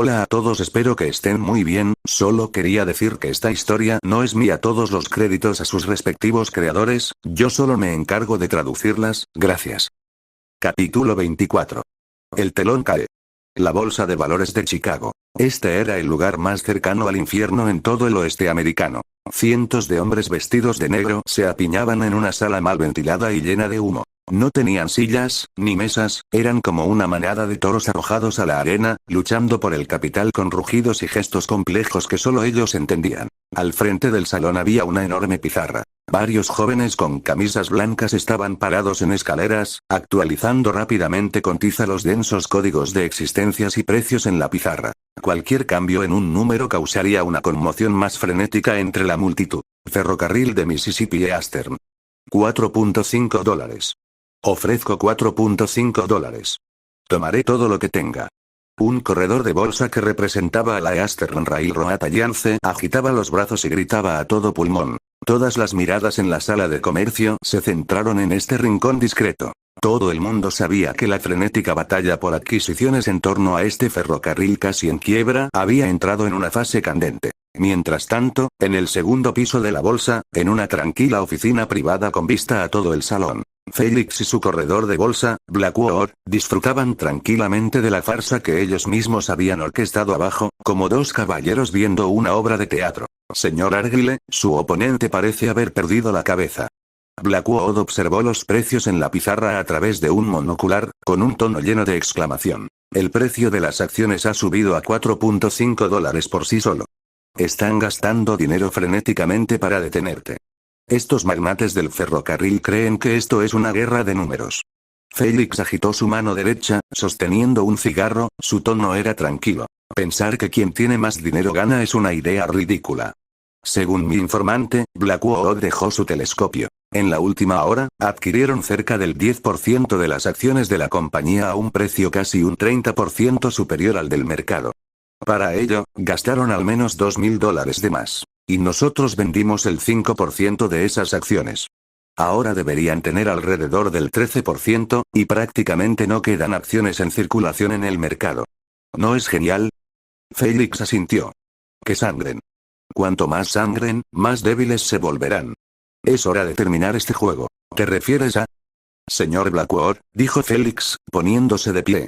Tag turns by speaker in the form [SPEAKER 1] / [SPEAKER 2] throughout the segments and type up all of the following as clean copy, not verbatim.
[SPEAKER 1] Hola a todos, espero que estén muy bien. Solo quería decir que esta historia no es mía, todos los créditos a sus respectivos creadores, yo solo me encargo de traducirlas, gracias. Capítulo 24. El telón cae. La bolsa de valores de Chicago. Este era el lugar más cercano al infierno en todo el oeste americano. Cientos de hombres vestidos de negro se apiñaban en una sala mal ventilada y llena de humo. No tenían sillas, ni mesas, eran como una manada de toros arrojados a la arena, luchando por el capital con rugidos y gestos complejos que solo ellos entendían. Al frente del salón había una enorme pizarra. Varios jóvenes con camisas blancas estaban parados en escaleras, actualizando rápidamente con tiza los densos códigos de existencias y precios en la pizarra. Cualquier cambio en un número causaría una conmoción más frenética entre la multitud. Ferrocarril de Mississippi Eastern. $4.5. Ofrezco $4.5. Tomaré todo lo que tenga. Un corredor de bolsa que representaba a la Eastern Railroad Alliance agitaba los brazos y gritaba a todo pulmón. Todas las miradas en la sala de comercio se centraron en este rincón discreto. Todo el mundo sabía que la frenética batalla por adquisiciones en torno a este ferrocarril casi en quiebra había entrado en una fase candente. Mientras tanto, en el segundo piso de la bolsa, en una tranquila oficina privada con vista a todo el salón, Felix y su corredor de bolsa, Blackwood, disfrutaban tranquilamente de la farsa que ellos mismos habían orquestado abajo, como dos caballeros viendo una obra de teatro. Señor Argyle, su oponente parece haber perdido la cabeza. Blackwood observó los precios en la pizarra a través de un monocular, con un tono lleno de exclamación. El precio de las acciones ha subido a $4.5 por sí solo. Están gastando dinero frenéticamente para detenerte. Estos magnates del ferrocarril creen que esto es una guerra de números. Felix agitó su mano derecha, sosteniendo un cigarro, su tono era tranquilo. Pensar que quien tiene más dinero gana es una idea ridícula. Según mi informante, Blackwood dejó su telescopio. En la última hora, adquirieron cerca del 10% de las acciones de la compañía a un precio casi un 30% superior al del mercado. Para ello, gastaron al menos $2.000 de más. Y nosotros vendimos el 5% de esas acciones. Ahora deberían tener alrededor del 13%, y prácticamente no quedan acciones en circulación en el mercado. ¿No es genial? Felix asintió. Que sangren. Cuanto más sangren, más débiles se volverán. Es hora de terminar este juego. ¿Te refieres a? Señor Blackwood, dijo Felix, poniéndose de pie.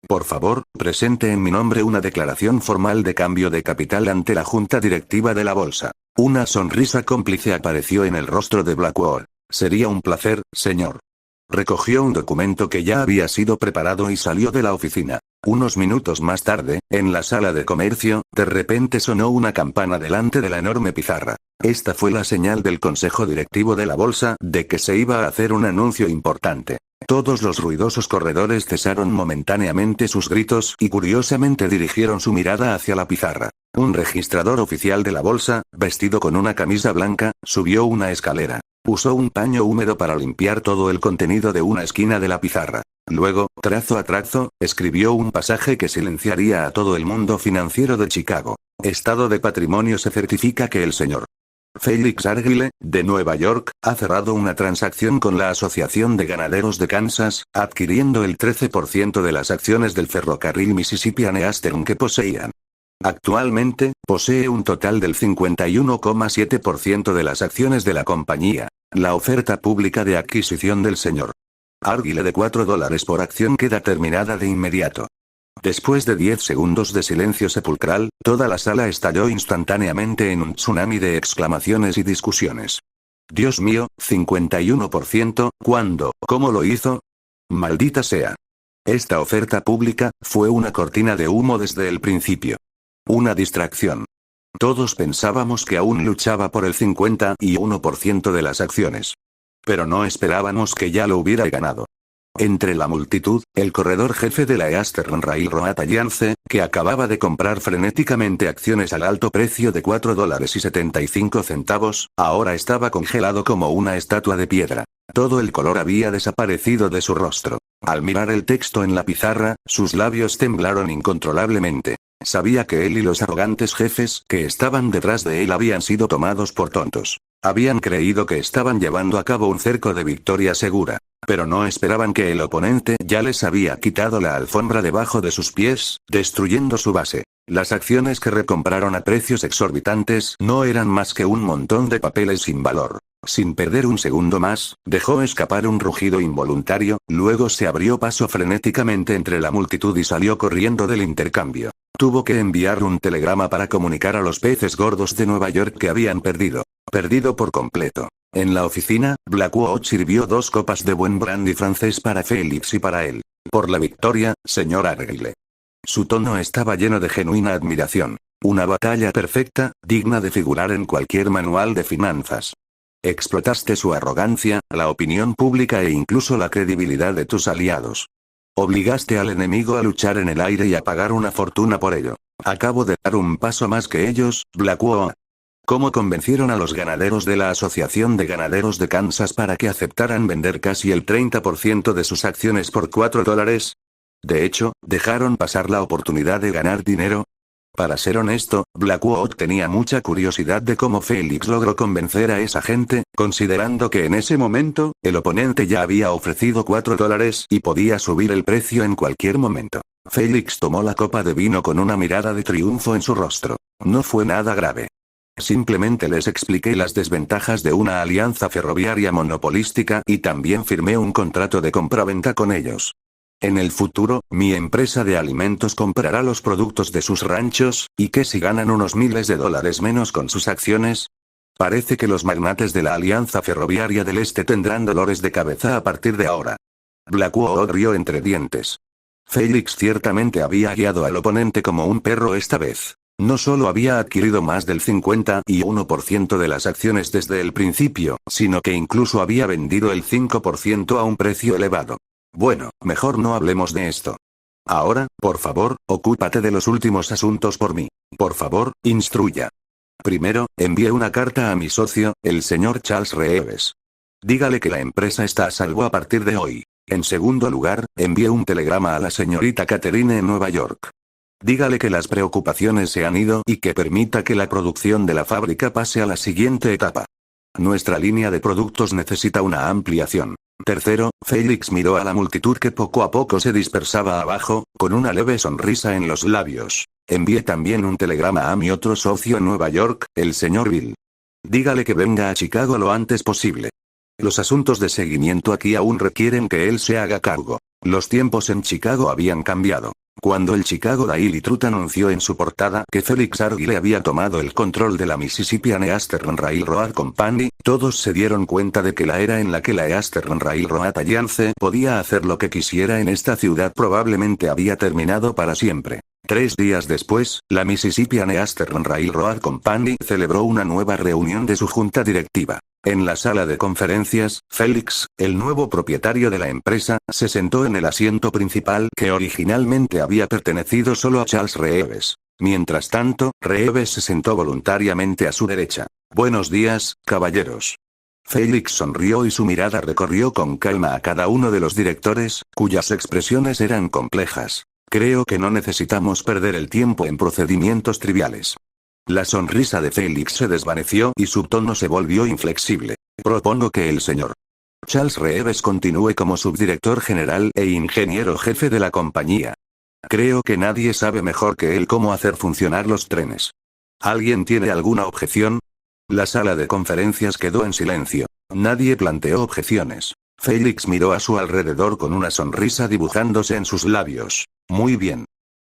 [SPEAKER 1] Por favor, presente en mi nombre una declaración formal de cambio de capital ante la junta directiva de la bolsa. Una sonrisa cómplice apareció en el rostro de Blackwood. Sería un placer, señor. Recogió un documento que ya había sido preparado y salió de la oficina. Unos minutos más tarde, en la sala de comercio, de repente sonó una campana delante de la enorme pizarra. Esta fue la señal del consejo directivo de la bolsa de que se iba a hacer un anuncio importante. Todos los ruidosos corredores cesaron momentáneamente sus gritos y curiosamente dirigieron su mirada hacia la pizarra. Un registrador oficial de la bolsa, vestido con una camisa blanca, subió una escalera. Usó un paño húmedo para limpiar todo el contenido de una esquina de la pizarra. Luego, trazo a trazo, escribió un pasaje que silenciaría a todo el mundo financiero de Chicago. Estado de patrimonio: se certifica que el señor Felix Argyle, de Nueva York, ha cerrado una transacción con la Asociación de Ganaderos de Kansas, adquiriendo el 13% de las acciones del ferrocarril Mississippi Eastern que poseían. Actualmente, posee un total del 51,7% de las acciones de la compañía. La oferta pública de adquisición del señor Argyle de $4 por acción queda terminada de inmediato. Después de 10 segundos de silencio sepulcral, toda la sala estalló instantáneamente en un tsunami de exclamaciones y discusiones. Dios mío, 51%, ¿cuándo? ¿Cómo lo hizo? Maldita sea. Esta oferta pública fue una cortina de humo desde el principio. Una distracción. Todos pensábamos que aún luchaba por el 51% de las acciones. Pero no esperábamos que ya lo hubiera ganado. Entre la multitud, el corredor jefe de la Eastern Railroad Alliance, que acababa de comprar frenéticamente acciones al alto precio de $4.75, ahora estaba congelado como una estatua de piedra. Todo el color había desaparecido de su rostro. Al mirar el texto en la pizarra, sus labios temblaron incontrolablemente. Sabía que él y los arrogantes jefes que estaban detrás de él habían sido tomados por tontos. Habían creído que estaban llevando a cabo un cerco de victoria segura. Pero no esperaban que el oponente ya les había quitado la alfombra debajo de sus pies, destruyendo su base. Las acciones que recompraron a precios exorbitantes no eran más que un montón de papeles sin valor. Sin perder un segundo más, dejó escapar un rugido involuntario, luego se abrió paso frenéticamente entre la multitud y salió corriendo del intercambio. Tuvo que enviar un telegrama para comunicar a los peces gordos de Nueva York que habían perdido. Perdido por completo. En la oficina, Blackwood sirvió 2 copas de buen brandy francés para Félix y para él. Por la victoria, señor Argyle. Su tono estaba lleno de genuina admiración. Una batalla perfecta, digna de figurar en cualquier manual de finanzas. Explotaste su arrogancia, la opinión pública e incluso la credibilidad de tus aliados. Obligaste al enemigo a luchar en el aire y a pagar una fortuna por ello. Acabo de dar un paso más que ellos, Blackwood. ¿Cómo convencieron a los ganaderos de la Asociación de Ganaderos de Kansas para que aceptaran vender casi el 30% de sus acciones por $4? De hecho, ¿dejaron pasar la oportunidad de ganar dinero? Para ser honesto, Blackwood tenía mucha curiosidad de cómo Félix logró convencer a esa gente, considerando que en ese momento, el oponente ya había ofrecido $4 y podía subir el precio en cualquier momento. Félix tomó la copa de vino con una mirada de triunfo en su rostro. No fue nada grave. Simplemente les expliqué las desventajas de una alianza ferroviaria monopolística y también firmé un contrato de compraventa con ellos. En el futuro, mi empresa de alimentos comprará los productos de sus ranchos, ¿y qué si ganan unos miles de dólares menos con sus acciones? Parece que los magnates de la Alianza Ferroviaria del Este tendrán dolores de cabeza a partir de ahora. Blackwood rió entre dientes. Félix ciertamente había guiado al oponente como un perro esta vez. No solo había adquirido más del 51% de las acciones desde el principio, sino que incluso había vendido el 5% a un precio elevado. Bueno, mejor no hablemos de esto. Ahora, por favor, ocúpate de los últimos asuntos por mí. Por favor, instruya. Primero, envié una carta a mi socio, el señor Charles Reeves. Dígale que la empresa está a salvo a partir de hoy. En segundo lugar, envié un telegrama a la señorita Catherine en Nueva York. Dígale que las preocupaciones se han ido y que permita que la producción de la fábrica pase a la siguiente etapa. Nuestra línea de productos necesita una ampliación. Tercero, Félix miró a la multitud que poco a poco se dispersaba abajo, con una leve sonrisa en los labios. Envié también un telegrama a mi otro socio en Nueva York, el señor Bill. Dígale que venga a Chicago lo antes posible. Los asuntos de seguimiento aquí aún requieren que él se haga cargo. Los tiempos en Chicago habían cambiado. Cuando el Chicago Daily Trust anunció en su portada que Félix Argyle había tomado el control de la Mississippian Eastern Railroad Company, todos se dieron cuenta de que la era en la que la Eastern Railroad Alliance podía hacer lo que quisiera en esta ciudad probablemente había terminado para siempre. 3 días después, la Mississippian Eastern Railroad Company celebró una nueva reunión de su junta directiva. En la sala de conferencias, Félix, el nuevo propietario de la empresa, se sentó en el asiento principal que originalmente había pertenecido solo a Charles Reeves. Mientras tanto, Reeves se sentó voluntariamente a su derecha. Buenos días, caballeros. Félix sonrió y su mirada recorrió con calma a cada uno de los directores, cuyas expresiones eran complejas. Creo que no necesitamos perder el tiempo en procedimientos triviales. La sonrisa de Félix se desvaneció y su tono se volvió inflexible. Propongo que el señor Charles Reeves continúe como subdirector general e ingeniero jefe de la compañía. Creo que nadie sabe mejor que él cómo hacer funcionar los trenes. ¿Alguien tiene alguna objeción? La sala de conferencias quedó en silencio. Nadie planteó objeciones. Félix miró a su alrededor con una sonrisa dibujándose en sus labios. Muy bien.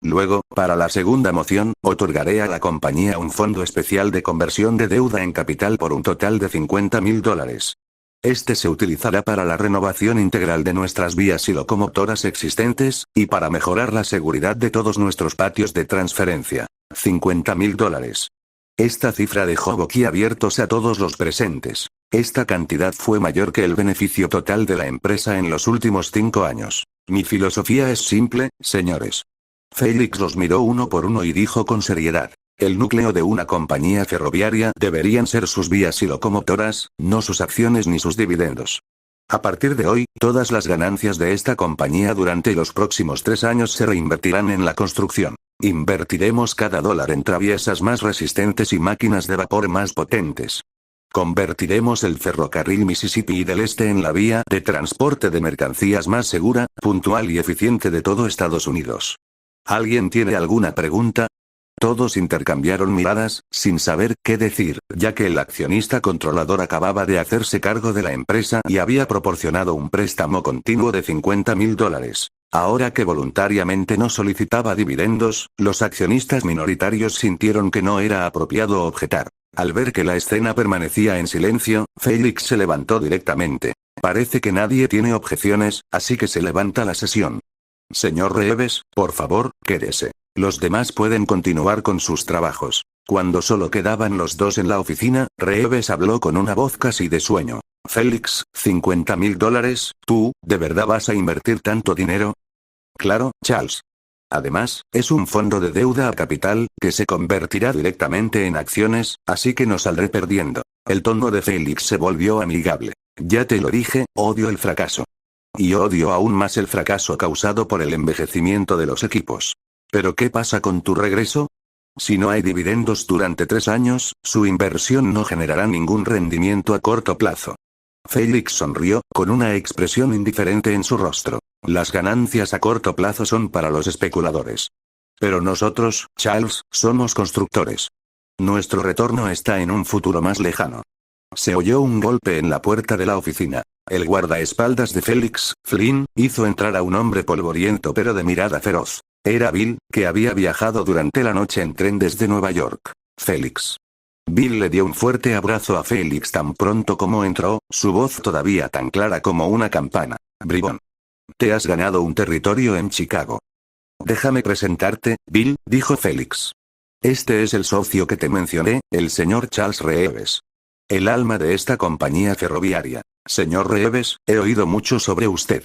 [SPEAKER 1] Luego, para la segunda moción, otorgaré a la compañía un fondo especial de conversión de deuda en capital por un total de $50,000. Este se utilizará para la renovación integral de nuestras vías y locomotoras existentes, y para mejorar la seguridad de todos nuestros patios de transferencia. $50,000. Esta cifra dejó boquiabiertos a todos los presentes. Esta cantidad fue mayor que el beneficio total de la empresa en los últimos 5 años. Mi filosofía es simple, señores. Félix los miró uno por uno y dijo con seriedad. El núcleo de una compañía ferroviaria deberían ser sus vías y locomotoras, no sus acciones ni sus dividendos. A partir de hoy, todas las ganancias de esta compañía durante los próximos 3 años se reinvertirán en la construcción. Invertiremos cada dólar en traviesas más resistentes y máquinas de vapor más potentes. Convertiremos el ferrocarril Mississippi del Este en la vía de transporte de mercancías más segura, puntual y eficiente de todo Estados Unidos. ¿Alguien tiene alguna pregunta? Todos intercambiaron miradas, sin saber qué decir, ya que el accionista controlador acababa de hacerse cargo de la empresa y había proporcionado un préstamo continuo de $50.000. Ahora que voluntariamente no solicitaba dividendos, los accionistas minoritarios sintieron que no era apropiado objetar. Al ver que la escena permanecía en silencio, Félix se levantó directamente. Parece que nadie tiene objeciones, así que se levanta la sesión. Señor Reeves, por favor, quédese. Los demás pueden continuar con sus trabajos. Cuando solo quedaban los dos en la oficina, Reeves habló con una voz casi de sueño. Félix, $50.000, ¿tú, de verdad vas a invertir tanto dinero? Claro, Charles. Además, es un fondo de deuda a capital, que se convertirá directamente en acciones, así que no saldré perdiendo. El tono de Félix se volvió amigable. Ya te lo dije, odio el fracaso. Y odio aún más el fracaso causado por el envejecimiento de los equipos. ¿Pero qué pasa con tu regreso? Si no hay dividendos durante 3 años, su inversión no generará ningún rendimiento a corto plazo. Félix sonrió, con una expresión indiferente en su rostro. Las ganancias a corto plazo son para los especuladores. Pero nosotros, Charles, somos constructores. Nuestro retorno está en un futuro más lejano. Se oyó un golpe en la puerta de la oficina. El guardaespaldas de Félix, Flynn, hizo entrar a un hombre polvoriento pero de mirada feroz. Era Bill, que había viajado durante la noche en tren desde Nueva York. Félix. Bill le dio un fuerte abrazo a Félix tan pronto como entró, su voz todavía tan clara como una campana. Bribón. Te has ganado un territorio en Chicago. Déjame presentarte, Bill, dijo Félix. Este es el socio que te mencioné, el señor Charles Reeves. El alma de esta compañía ferroviaria. Señor Reeves, he oído mucho sobre usted.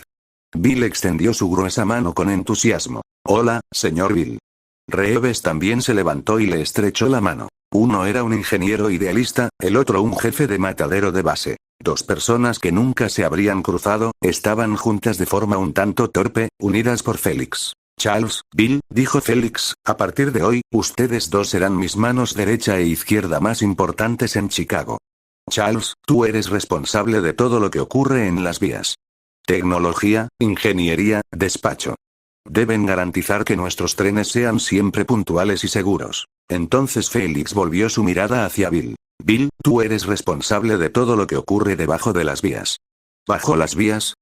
[SPEAKER 1] Bill extendió su gruesa mano con entusiasmo. Hola, señor Bill. Reeves también se levantó y le estrechó la mano. Uno era un ingeniero idealista, el otro un jefe de matadero de base. Dos personas que nunca se habrían cruzado, estaban juntas de forma un tanto torpe, unidas por Félix. Charles, Bill, dijo Félix, a partir de hoy, ustedes dos serán mis manos derecha e izquierda más importantes en Chicago. Charles, tú eres responsable de todo lo que ocurre en las vías. Tecnología, ingeniería, despacho. Deben garantizar que nuestros trenes sean siempre puntuales y seguros. Entonces Félix volvió su mirada hacia Bill. Bill, tú eres responsable de todo lo que ocurre debajo de las vías. ¿Bajo las vías?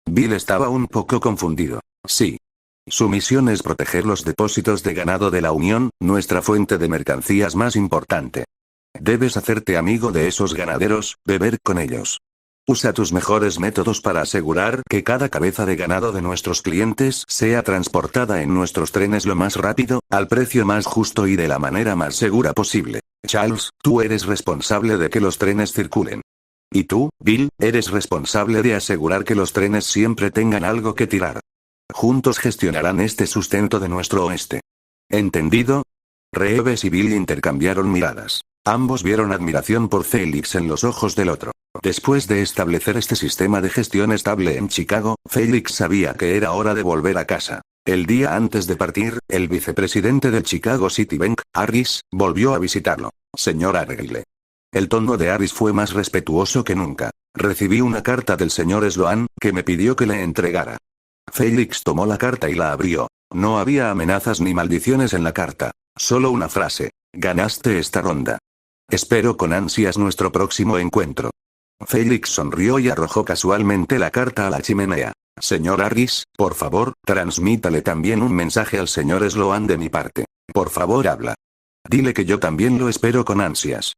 [SPEAKER 1] Bill estaba un poco confundido. Sí. Su misión es proteger los depósitos de ganado de la Unión, nuestra fuente de mercancías más importante. Debes hacerte amigo de esos ganaderos, beber con ellos. Usa tus mejores métodos para asegurar que cada cabeza de ganado de nuestros clientes sea transportada en nuestros trenes lo más rápido, al precio más justo y de la manera más segura posible. Charles, tú eres responsable de que los trenes circulen. Y tú, Bill, eres responsable de asegurar que los trenes siempre tengan algo que tirar. Juntos gestionarán este sustento de nuestro oeste. ¿Entendido? Reeves y Bill intercambiaron miradas. Ambos vieron admiración por Félix en los ojos del otro. Después de establecer este sistema de gestión estable en Chicago, Félix sabía que era hora de volver a casa. El día antes de partir, el vicepresidente del Chicago City Bank, Harris, volvió a visitarlo. Señor Argyle. El tono de Harris fue más respetuoso que nunca. Recibí una carta del señor Sloan, que me pidió que le entregara. Félix tomó la carta y la abrió. No había amenazas ni maldiciones en la carta. Solo una frase. Ganaste esta ronda. Espero con ansias nuestro próximo encuentro. Félix sonrió y arrojó casualmente la carta a la chimenea. Señor Harris, por favor, transmítale también un mensaje al señor Sloan de mi parte. Por favor, habla. Dile que yo también lo espero con ansias.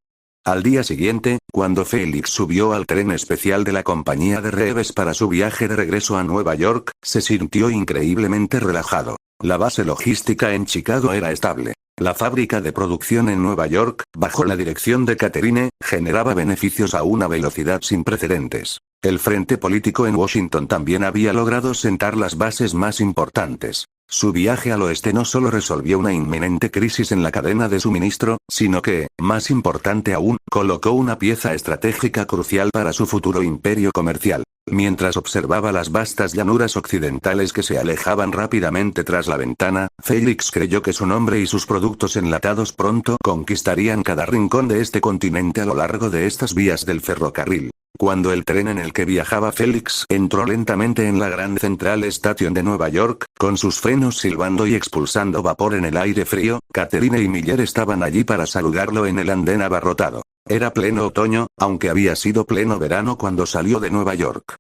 [SPEAKER 1] Al día siguiente, cuando Félix subió al tren especial de la compañía de Reeves para su viaje de regreso a Nueva York, se sintió increíblemente relajado. La base logística en Chicago era estable. La fábrica de producción en Nueva York, bajo la dirección de Catherine, generaba beneficios a una velocidad sin precedentes. El frente político en Washington también había logrado sentar las bases más importantes. Su viaje al oeste no solo resolvió una inminente crisis en la cadena de suministro, sino que, más importante aún, colocó una pieza estratégica crucial para su futuro imperio comercial. Mientras observaba las vastas llanuras occidentales que se alejaban rápidamente tras la ventana, Félix creyó que su nombre y sus productos enlatados pronto conquistarían cada rincón de este continente a lo largo de estas vías del ferrocarril. Cuando el tren en el que viajaba Félix entró lentamente en la Grand Central Station de Nueva York, con sus frenos silbando y expulsando vapor en el aire frío, Catherine y Miller estaban allí para saludarlo en el andén abarrotado. Era pleno otoño, aunque había sido pleno verano cuando salió de Nueva York.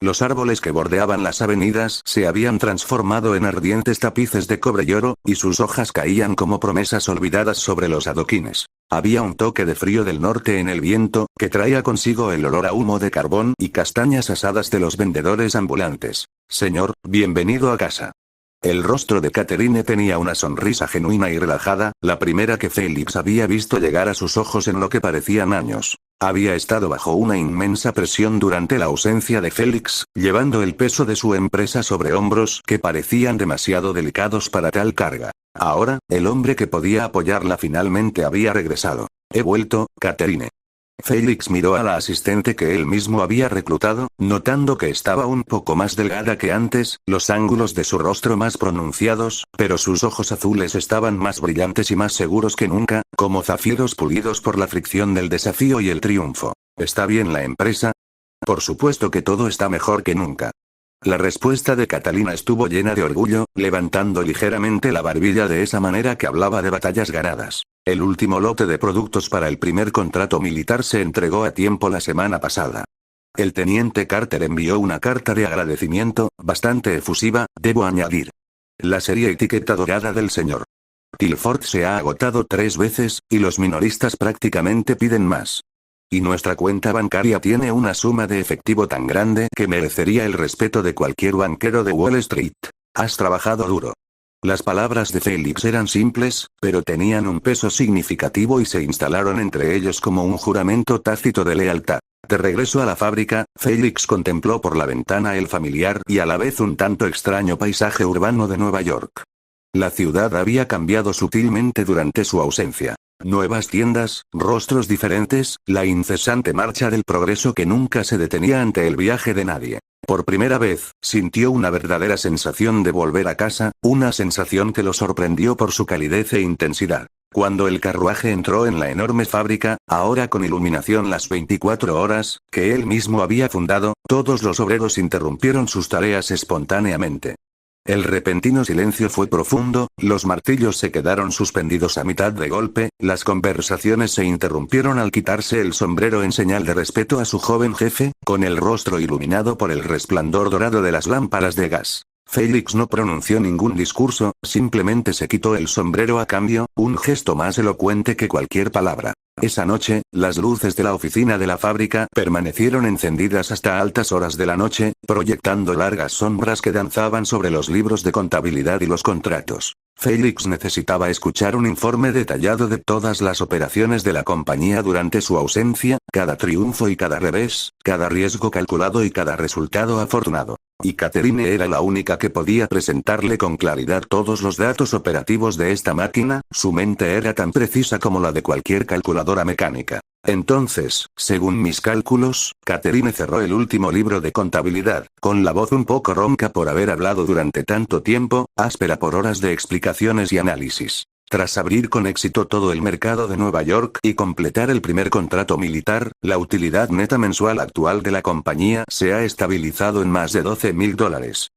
[SPEAKER 1] Los árboles que bordeaban las avenidas se habían transformado en ardientes tapices de cobre y oro, y sus hojas caían como promesas olvidadas sobre los adoquines. Había un toque de frío del norte en el viento, que traía consigo el olor a humo de carbón y castañas asadas de los vendedores ambulantes. Señor, bienvenido a casa. El rostro de Catherine tenía una sonrisa genuina y relajada, la primera que Félix había visto llegar a sus ojos en lo que parecían años. Había estado bajo una inmensa presión durante la ausencia de Félix, llevando el peso de su empresa sobre hombros que parecían demasiado delicados para tal carga. Ahora, el hombre que podía apoyarla finalmente había regresado. He vuelto, Catherine. Félix miró a la asistente que él mismo había reclutado, notando que estaba un poco más delgada que antes, los ángulos de su rostro más pronunciados, pero sus ojos azules estaban más brillantes y más seguros que nunca, como zafiros pulidos por la fricción del desafío y el triunfo. ¿Está bien la empresa? Por supuesto que todo está mejor que nunca. La respuesta de Catalina estuvo llena de orgullo, levantando ligeramente la barbilla de esa manera que hablaba de batallas ganadas. El último lote de productos para el primer contrato militar se entregó a tiempo la semana pasada. El teniente Carter envió una carta de agradecimiento, bastante efusiva, debo añadir. La serie etiqueta dorada del Sr. Tilford se ha agotado 3 veces, y los minoristas prácticamente piden más. Y nuestra cuenta bancaria tiene una suma de efectivo tan grande que merecería el respeto de cualquier banquero de Wall Street. Has trabajado duro. Las palabras de Félix eran simples, pero tenían un peso significativo y se instalaron entre ellos como un juramento tácito de lealtad. De regreso a la fábrica, Félix contempló por la ventana el familiar y a la vez un tanto extraño paisaje urbano de Nueva York. La ciudad había cambiado sutilmente durante su ausencia. Nuevas tiendas, rostros diferentes, la incesante marcha del progreso que nunca se detenía ante el viaje de nadie. Por primera vez, sintió una verdadera sensación de volver a casa, una sensación que lo sorprendió por su calidez e intensidad. Cuando el carruaje entró en la enorme fábrica, ahora con iluminación las 24 horas, que él mismo había fundado, todos los obreros interrumpieron sus tareas espontáneamente. El repentino silencio fue profundo, los martillos se quedaron suspendidos a mitad de golpe, las conversaciones se interrumpieron al quitarse el sombrero en señal de respeto a su joven jefe, con el rostro iluminado por el resplandor dorado de las lámparas de gas. Félix no pronunció ningún discurso, simplemente se quitó el sombrero a cambio, un gesto más elocuente que cualquier palabra. Esa noche, las luces de la oficina de la fábrica permanecieron encendidas hasta altas horas de la noche, proyectando largas sombras que danzaban sobre los libros de contabilidad y los contratos. Félix necesitaba escuchar un informe detallado de todas las operaciones de la compañía durante su ausencia, cada triunfo y cada revés, cada riesgo calculado y cada resultado afortunado. Y Catherine era la única que podía presentarle con claridad todos los datos operativos de esta máquina, su mente era tan precisa como la de cualquier calculadora mecánica. Entonces, según mis cálculos, Catherine cerró el último libro de contabilidad, con la voz un poco ronca por haber hablado durante tanto tiempo, áspera por horas de explicaciones y análisis. Tras abrir con éxito todo el mercado de Nueva York y completar el primer contrato militar, la utilidad neta mensual actual de la compañía se ha estabilizado en más de $12,000.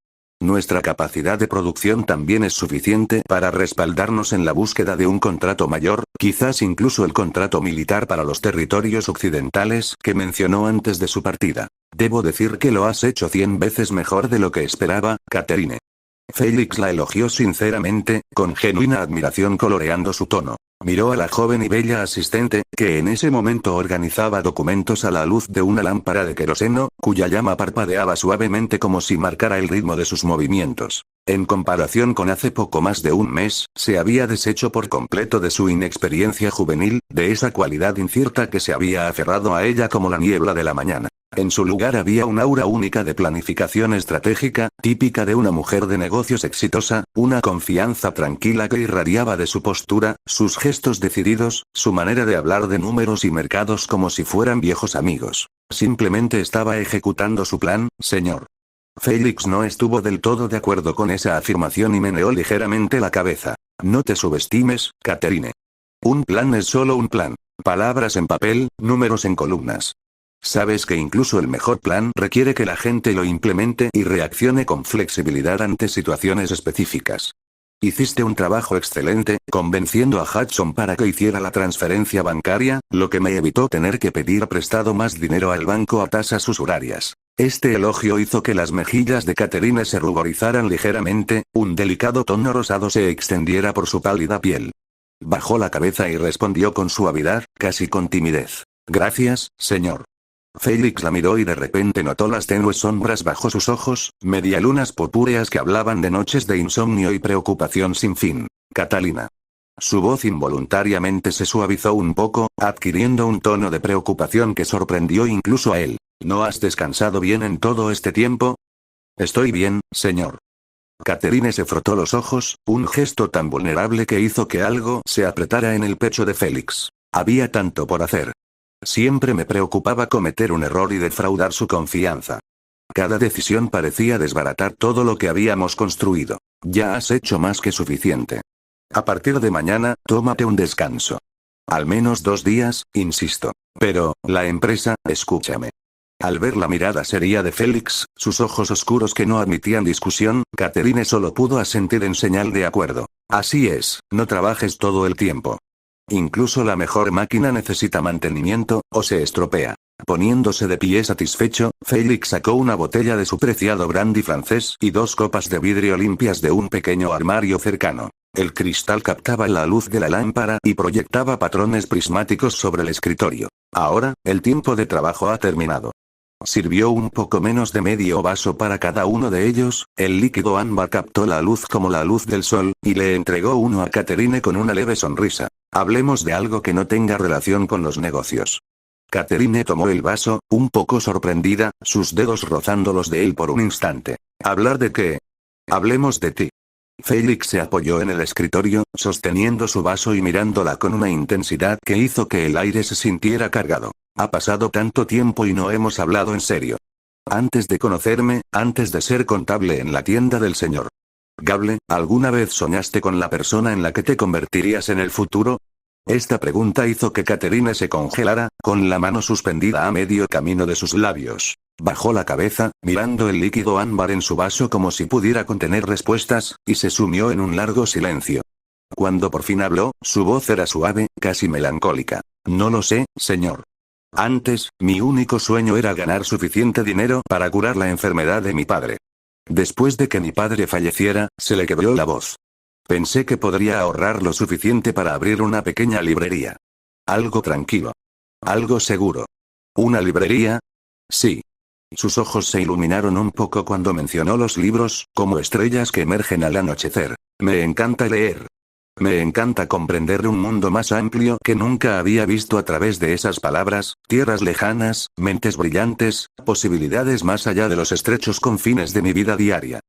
[SPEAKER 1] Nuestra capacidad de producción también es suficiente para respaldarnos en la búsqueda de un contrato mayor, quizás incluso el contrato militar para los territorios occidentales que mencionó antes de su partida. Debo decir que lo has hecho 100 veces mejor de lo que esperaba, Catherine. Félix la elogió sinceramente, con genuina admiración coloreando su tono. Miró a la joven y bella asistente, que en ese momento organizaba documentos a la luz de una lámpara de queroseno, cuya llama parpadeaba suavemente como si marcara el ritmo de sus movimientos. En comparación con hace poco más de un mes, se había deshecho por completo de su inexperiencia juvenil, de esa cualidad incierta que se había aferrado a ella como la niebla de la mañana. En su lugar había un aura única de planificación estratégica, típica de una mujer de negocios exitosa, una confianza tranquila que irradiaba de su postura, sus gestos decididos, su manera de hablar de números y mercados como si fueran viejos amigos. Simplemente estaba ejecutando su plan, señor. Félix no estuvo del todo de acuerdo con esa afirmación y meneó ligeramente la cabeza. No te subestimes, Catherine. Un plan es solo un plan. Palabras en papel, números en columnas. Sabes que incluso el mejor plan requiere que la gente lo implemente y reaccione con flexibilidad ante situaciones específicas. Hiciste un trabajo excelente, convenciendo a Hudson para que hiciera la transferencia bancaria, lo que me evitó tener que pedir prestado más dinero al banco a tasas usurarias. Este elogio hizo que las mejillas de Catherine se ruborizaran ligeramente, un delicado tono rosado se extendiera por su pálida piel. Bajó la cabeza y respondió con suavidad, casi con timidez. Gracias, señor. Félix la miró y de repente notó las tenues sombras bajo sus ojos, medialunas purpúreas que hablaban de noches de insomnio y preocupación sin fin. Catalina. Su voz involuntariamente se suavizó un poco, adquiriendo un tono de preocupación que sorprendió incluso a él. ¿No has descansado bien en todo este tiempo? Estoy bien, señor. Catherine se frotó los ojos, un gesto tan vulnerable que hizo que algo se apretara en el pecho de Félix. Había tanto por hacer. Siempre me preocupaba cometer un error y defraudar su confianza. Cada decisión parecía desbaratar todo lo que habíamos construido. Ya has hecho más que suficiente. A partir de mañana, tómate un descanso. Al menos 2 días, insisto. Pero, la empresa, escúchame. Al ver la mirada seria de Félix, sus ojos oscuros que no admitían discusión, Catherine solo pudo asentir en señal de acuerdo. Así es, no trabajes todo el tiempo. Incluso la mejor máquina necesita mantenimiento, o se estropea. Poniéndose de pie satisfecho, Félix sacó una botella de su preciado brandy francés y 2 copas de vidrio limpias de un pequeño armario cercano. El cristal captaba la luz de la lámpara y proyectaba patrones prismáticos sobre el escritorio. Ahora, el tiempo de trabajo ha terminado. Sirvió un poco menos de medio vaso para cada uno de ellos, el líquido ámbar captó la luz como la luz del sol, y le entregó uno a Catherine con una leve sonrisa. Hablemos de algo que no tenga relación con los negocios. Catherine tomó el vaso, un poco sorprendida, sus dedos rozando los de él por un instante. ¿Hablar de qué? Hablemos de ti. Félix se apoyó en el escritorio, sosteniendo su vaso y mirándola con una intensidad que hizo que el aire se sintiera cargado. Ha pasado tanto tiempo y no hemos hablado en serio. Antes de conocerme, antes de ser contable en la tienda del señor Gable, ¿alguna vez soñaste con la persona en la que te convertirías en el futuro? Esta pregunta hizo que Catherine se congelara, con la mano suspendida a medio camino de sus labios. Bajó la cabeza, mirando el líquido ámbar en su vaso como si pudiera contener respuestas, y se sumió en un largo silencio. Cuando por fin habló, su voz era suave, casi melancólica. No lo sé, señor. Antes, mi único sueño era ganar suficiente dinero para curar la enfermedad de mi padre. Después de que mi padre falleciera, se le quebró la voz. Pensé que podría ahorrar lo suficiente para abrir una pequeña librería. Algo tranquilo. Algo seguro. ¿Una librería? Sí. Sus ojos se iluminaron un poco cuando mencionó los libros, como estrellas que emergen al anochecer. Me encanta leer. Me encanta comprender un mundo más amplio que nunca había visto a través de esas palabras, tierras lejanas, mentes brillantes, posibilidades más allá de los estrechos confines de mi vida diaria.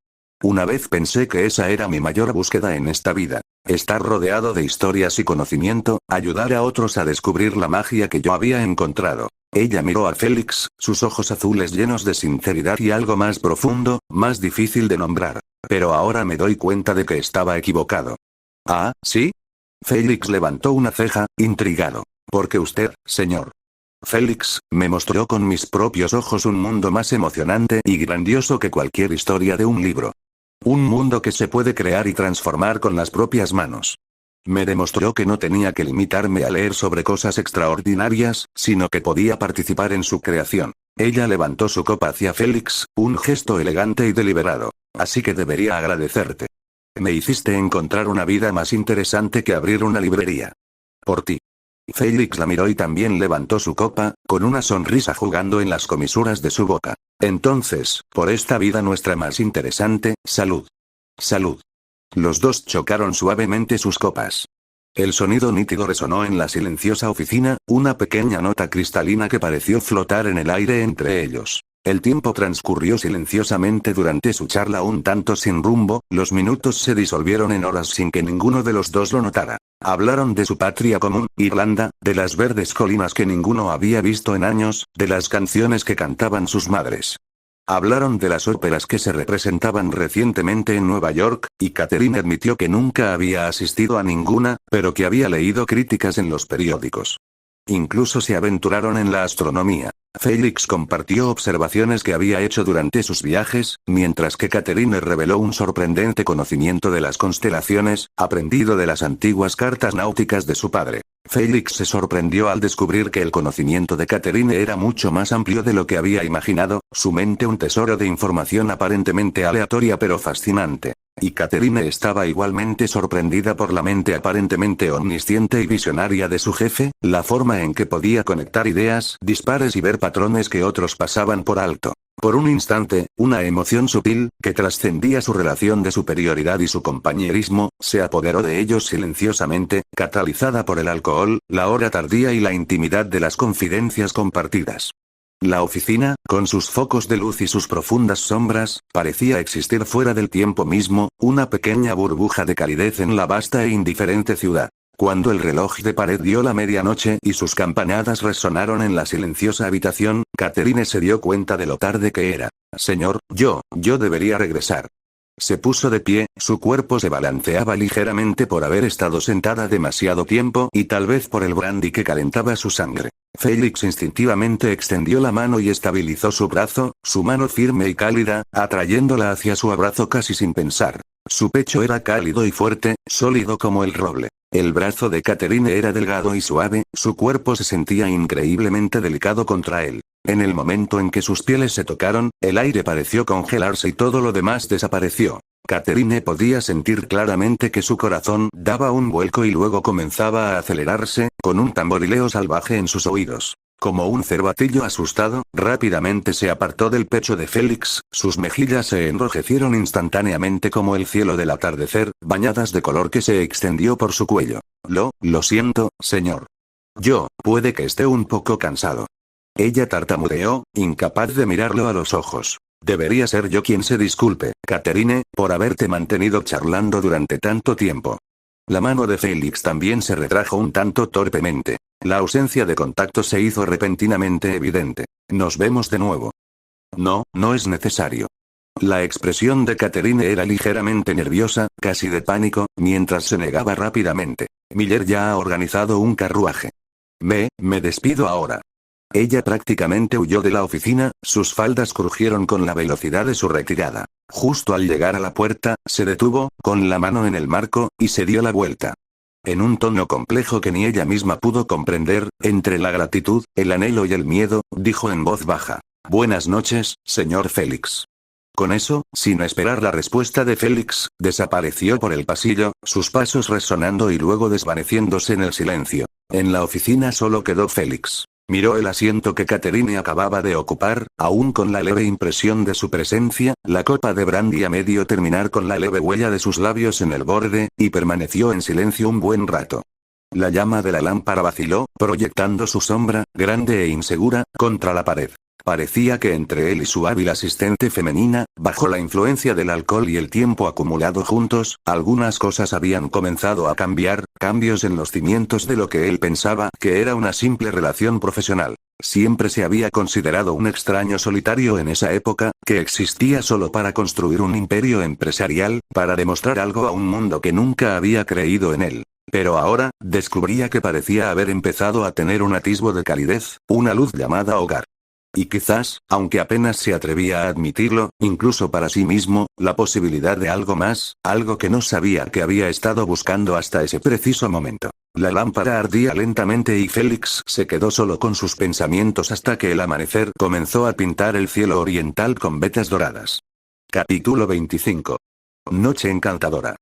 [SPEAKER 1] Una vez pensé que esa era mi mayor búsqueda en esta vida. Estar rodeado de historias y conocimiento, ayudar a otros a descubrir la magia que yo había encontrado. Ella miró a Félix, sus ojos azules llenos de sinceridad y algo más profundo, más difícil de nombrar. Pero ahora me doy cuenta de que estaba equivocado. ¿Ah, sí? Félix levantó una ceja, intrigado. Porque usted, señor Félix, me mostró con mis propios ojos un mundo más emocionante y grandioso que cualquier historia de un libro. Un mundo que se puede crear y transformar con las propias manos. Me demostró que no tenía que limitarme a leer sobre cosas extraordinarias, sino que podía participar en su creación. Ella levantó su copa hacia Félix, un gesto elegante y deliberado. Así que debería agradecerte. Me hiciste encontrar una vida más interesante que abrir una librería. Por ti. Félix la miró y también levantó su copa, con una sonrisa jugando en las comisuras de su boca. Entonces, por esta vida nuestra más interesante, salud. Salud. Los dos chocaron suavemente sus copas. El sonido nítido resonó en la silenciosa oficina, una pequeña nota cristalina que pareció flotar en el aire entre ellos. El tiempo transcurrió silenciosamente durante su charla un tanto sin rumbo, los minutos se disolvieron en horas sin que ninguno de los dos lo notara. Hablaron de su patria común, Irlanda, de las verdes colinas que ninguno había visto en años, de las canciones que cantaban sus madres. Hablaron de las óperas que se representaban recientemente en Nueva York, y Catherine admitió que nunca había asistido a ninguna, pero que había leído críticas en los periódicos. Incluso se aventuraron en la astronomía. Felix compartió observaciones que había hecho durante sus viajes, mientras que Catherine reveló un sorprendente conocimiento de las constelaciones, aprendido de las antiguas cartas náuticas de su padre. Felix se sorprendió al descubrir que el conocimiento de Catherine era mucho más amplio de lo que había imaginado, su mente un tesoro de información aparentemente aleatoria pero fascinante. Y Catherine estaba igualmente sorprendida por la mente aparentemente omnisciente y visionaria de su jefe, la forma en que podía conectar ideas dispares y ver patrones que otros pasaban por alto. Por un instante, una emoción sutil, que trascendía su relación de superioridad y su compañerismo, se apoderó de ellos silenciosamente, catalizada por el alcohol, la hora tardía y la intimidad de las confidencias compartidas. La oficina, con sus focos de luz y sus profundas sombras, parecía existir fuera del tiempo mismo, una pequeña burbuja de calidez en la vasta e indiferente ciudad. Cuando el reloj de pared dio la medianoche y sus campanadas resonaron en la silenciosa habitación, Catherine se dio cuenta de lo tarde que era. Señor, yo debería regresar. Se puso de pie, su cuerpo se balanceaba ligeramente por haber estado sentada demasiado tiempo y tal vez por el brandy que calentaba su sangre. Felix instintivamente extendió la mano y estabilizó su brazo, su mano firme y cálida, atrayéndola hacia su abrazo casi sin pensar. Su pecho era cálido y fuerte, sólido como el roble. El brazo de Catherine era delgado y suave, su cuerpo se sentía increíblemente delicado contra él. En el momento en que sus pieles se tocaron, el aire pareció congelarse y todo lo demás desapareció. Catherine podía sentir claramente que su corazón daba un vuelco y luego comenzaba a acelerarse, con un tamborileo salvaje en sus oídos. Como un cervatillo asustado, rápidamente se apartó del pecho de Félix, sus mejillas se enrojecieron instantáneamente como el cielo del atardecer, bañadas de color que se extendió por su cuello. Lo siento, señor. Puede que esté un poco cansado. Ella tartamudeó, incapaz de mirarlo a los ojos. Debería ser yo quien se disculpe, Catherine, por haberte mantenido charlando durante tanto tiempo. La mano de Félix también se retrajo un tanto torpemente. La ausencia de contacto se hizo repentinamente evidente. Nos vemos de nuevo. No es necesario. La expresión de Catherine era ligeramente nerviosa, casi de pánico, mientras se negaba rápidamente. Miller ya ha organizado un carruaje. Me despido ahora. Ella prácticamente huyó de la oficina, sus faldas crujieron con la velocidad de su retirada. Justo al llegar a la puerta, se detuvo, con la mano en el marco, y se dio la vuelta. En un tono complejo que ni ella misma pudo comprender, entre la gratitud, el anhelo y el miedo, dijo en voz baja: Buenas noches, señor Félix. Con eso, sin esperar la respuesta de Félix, desapareció por el pasillo, sus pasos resonando y luego desvaneciéndose en el silencio. En la oficina solo quedó Félix. Miró el asiento que Catherine acababa de ocupar, aún con la leve impresión de su presencia, la copa de brandy a medio terminar con la leve huella de sus labios en el borde, y permaneció en silencio un buen rato. La llama de la lámpara vaciló, proyectando su sombra, grande e insegura, contra la pared. Parecía que entre él y su hábil asistente femenina, bajo la influencia del alcohol y el tiempo acumulado juntos, algunas cosas habían comenzado a cambiar, cambios en los cimientos de lo que él pensaba que era una simple relación profesional. Siempre se había considerado un extraño solitario en esa época, que existía solo para construir un imperio empresarial, para demostrar algo a un mundo que nunca había creído en él. Pero ahora, descubría que parecía haber empezado a tener un atisbo de calidez, una luz llamada hogar. Y quizás, aunque apenas se atrevía a admitirlo, incluso para sí mismo, la posibilidad de algo más, algo que no sabía que había estado buscando hasta ese preciso momento. La lámpara ardía lentamente y Félix se quedó solo con sus pensamientos hasta que el amanecer comenzó a pintar el cielo oriental con vetas doradas. Capítulo 25. Noche encantadora.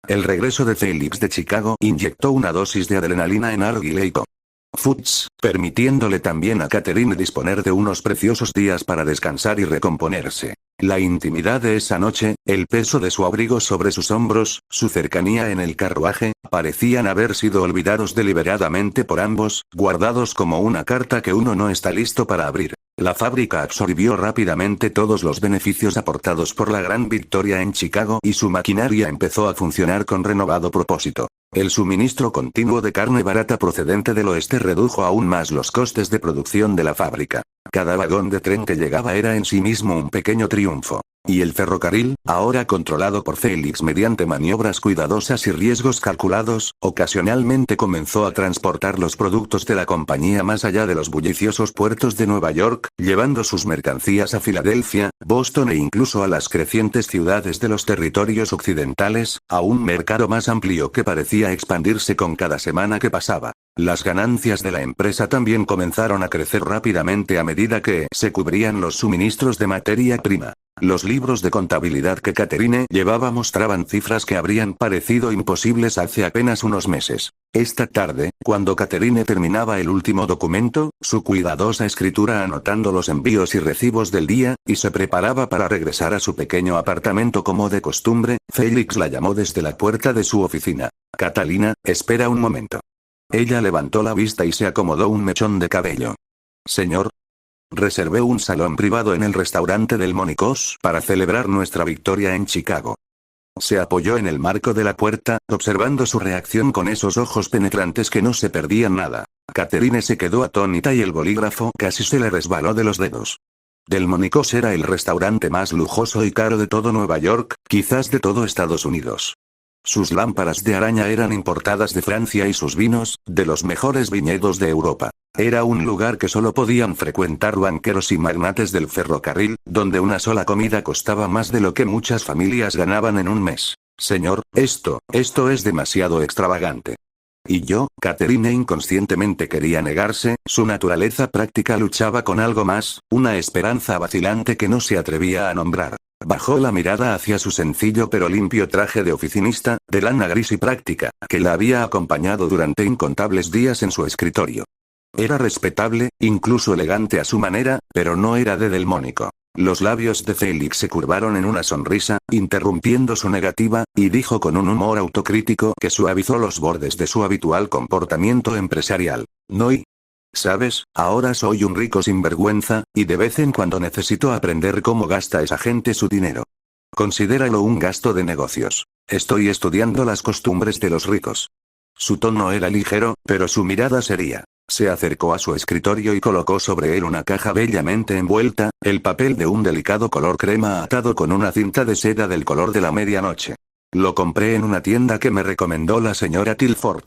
[SPEAKER 1] El regreso de Félix de Chicago inyectó una dosis de adrenalina en Argileito Foods, permitiéndole también a Catherine disponer de unos preciosos días para descansar y recomponerse. La intimidad de esa noche, el peso de su abrigo sobre sus hombros, su cercanía en el carruaje, parecían haber sido olvidados deliberadamente por ambos, guardados como una carta que uno no está listo para abrir. La fábrica absorbió rápidamente todos los beneficios aportados por la gran victoria en Chicago y su maquinaria empezó a funcionar con renovado propósito. El suministro continuo de carne barata procedente del oeste redujo aún más los costes de producción de la fábrica. Cada vagón de tren que llegaba era en sí mismo un pequeño triunfo. Y el ferrocarril, ahora controlado por Félix mediante maniobras cuidadosas y riesgos calculados, ocasionalmente comenzó a transportar los productos de la compañía más allá de los bulliciosos puertos de Nueva York, llevando sus mercancías a Filadelfia, Boston e incluso a las crecientes ciudades de los territorios occidentales, a un mercado más amplio que parecía expandirse con cada semana que pasaba. Las ganancias de la empresa también comenzaron a crecer rápidamente a medida que se cubrían los suministros de materia prima. Los libros de contabilidad que Catherine llevaba mostraban cifras que habrían parecido imposibles hace apenas unos meses. Esta tarde, cuando Catherine terminaba el último documento, su cuidadosa escritura anotando los envíos y recibos del día, y se preparaba para regresar a su pequeño apartamento como de costumbre, Félix la llamó desde la puerta de su oficina. «Catalina, espera un momento». Ella levantó la vista y se acomodó un mechón de cabello. «Señor». Reservé un salón privado en el restaurante del Monicos para celebrar nuestra victoria en Chicago. Se apoyó en el marco de la puerta, observando su reacción con esos ojos penetrantes que no se perdían nada. Catherine se quedó atónita y el bolígrafo casi se le resbaló de los dedos. Del Monicos era el restaurante más lujoso y caro de todo Nueva York, quizás de todo Estados Unidos. Sus lámparas de araña eran importadas de Francia y sus vinos, de los mejores viñedos de Europa. Era un lugar que solo podían frecuentar banqueros y magnates del ferrocarril, donde una sola comida costaba más de lo que muchas familias ganaban en un mes. Señor, esto es demasiado extravagante. Y yo, Catherine inconscientemente quería negarse, su naturaleza práctica luchaba con algo más, una esperanza vacilante que no se atrevía a nombrar. Bajó la mirada hacia su sencillo pero limpio traje de oficinista, de lana gris y práctica, que la había acompañado durante incontables días en su escritorio. Era respetable, incluso elegante a su manera, pero no era de Delmónico. Los labios de Félix se curvaron en una sonrisa, interrumpiendo su negativa, y dijo con un humor autocrítico que suavizó los bordes de su habitual comportamiento empresarial. No y... ¿Sabes? Ahora soy un rico sinvergüenza, y de vez en cuando necesito aprender cómo gasta esa gente su dinero. Considéralo un gasto de negocios. Estoy estudiando las costumbres de los ricos. Su tono era ligero, pero su mirada seria. Se acercó a su escritorio y colocó sobre él una caja bellamente envuelta, el papel de un delicado color crema atado con una cinta de seda del color de la medianoche. Lo compré en una tienda que me recomendó la señora Tilford.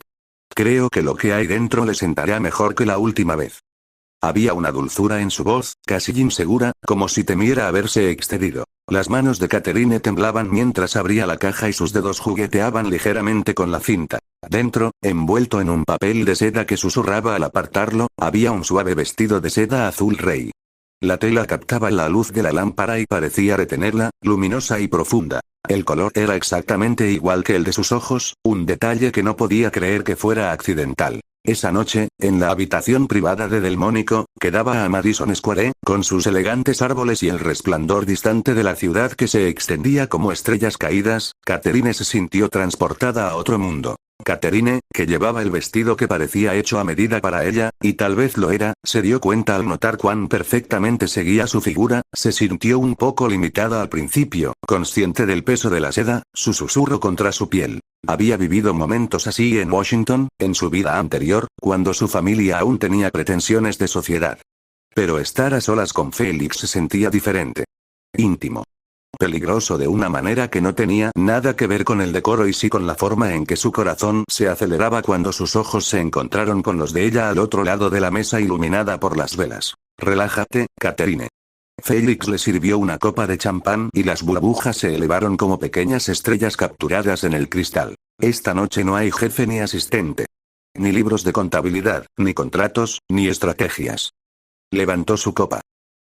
[SPEAKER 1] Creo que lo que hay dentro le sentará mejor que la última vez. Había una dulzura en su voz, casi insegura, como si temiera haberse excedido. Las manos de Catherine temblaban mientras abría la caja y sus dedos jugueteaban ligeramente con la cinta. Dentro, envuelto en un papel de seda que susurraba al apartarlo, había un suave vestido de seda azul rey. La tela captaba la luz de la lámpara y parecía retenerla, luminosa y profunda. El color era exactamente igual que el de sus ojos, un detalle que no podía creer que fuera accidental. Esa noche, en la habitación privada de Delmónico, que daba a Madison Square, con sus elegantes árboles y el resplandor distante de la ciudad que se extendía como estrellas caídas, Catherine se sintió transportada a otro mundo. Catherine, que llevaba el vestido que parecía hecho a medida para ella, y tal vez lo era, se dio cuenta al notar cuán perfectamente seguía su figura, se sintió un poco limitada al principio, consciente del peso de la seda, su susurro contra su piel. Había vivido momentos así en Washington, en su vida anterior, cuando su familia aún tenía pretensiones de sociedad. Pero estar a solas con Félix se sentía diferente. Íntimo. Peligroso de una manera que no tenía nada que ver con el decoro y sí con la forma en que su corazón se aceleraba cuando sus ojos se encontraron con los de ella al otro lado de la mesa iluminada por las velas. Relájate, Catherine. Félix le sirvió una copa de champán y las burbujas se elevaron como pequeñas estrellas capturadas en el cristal. Esta noche no hay jefe ni asistente. Ni libros de contabilidad, ni contratos, ni estrategias. Levantó su copa.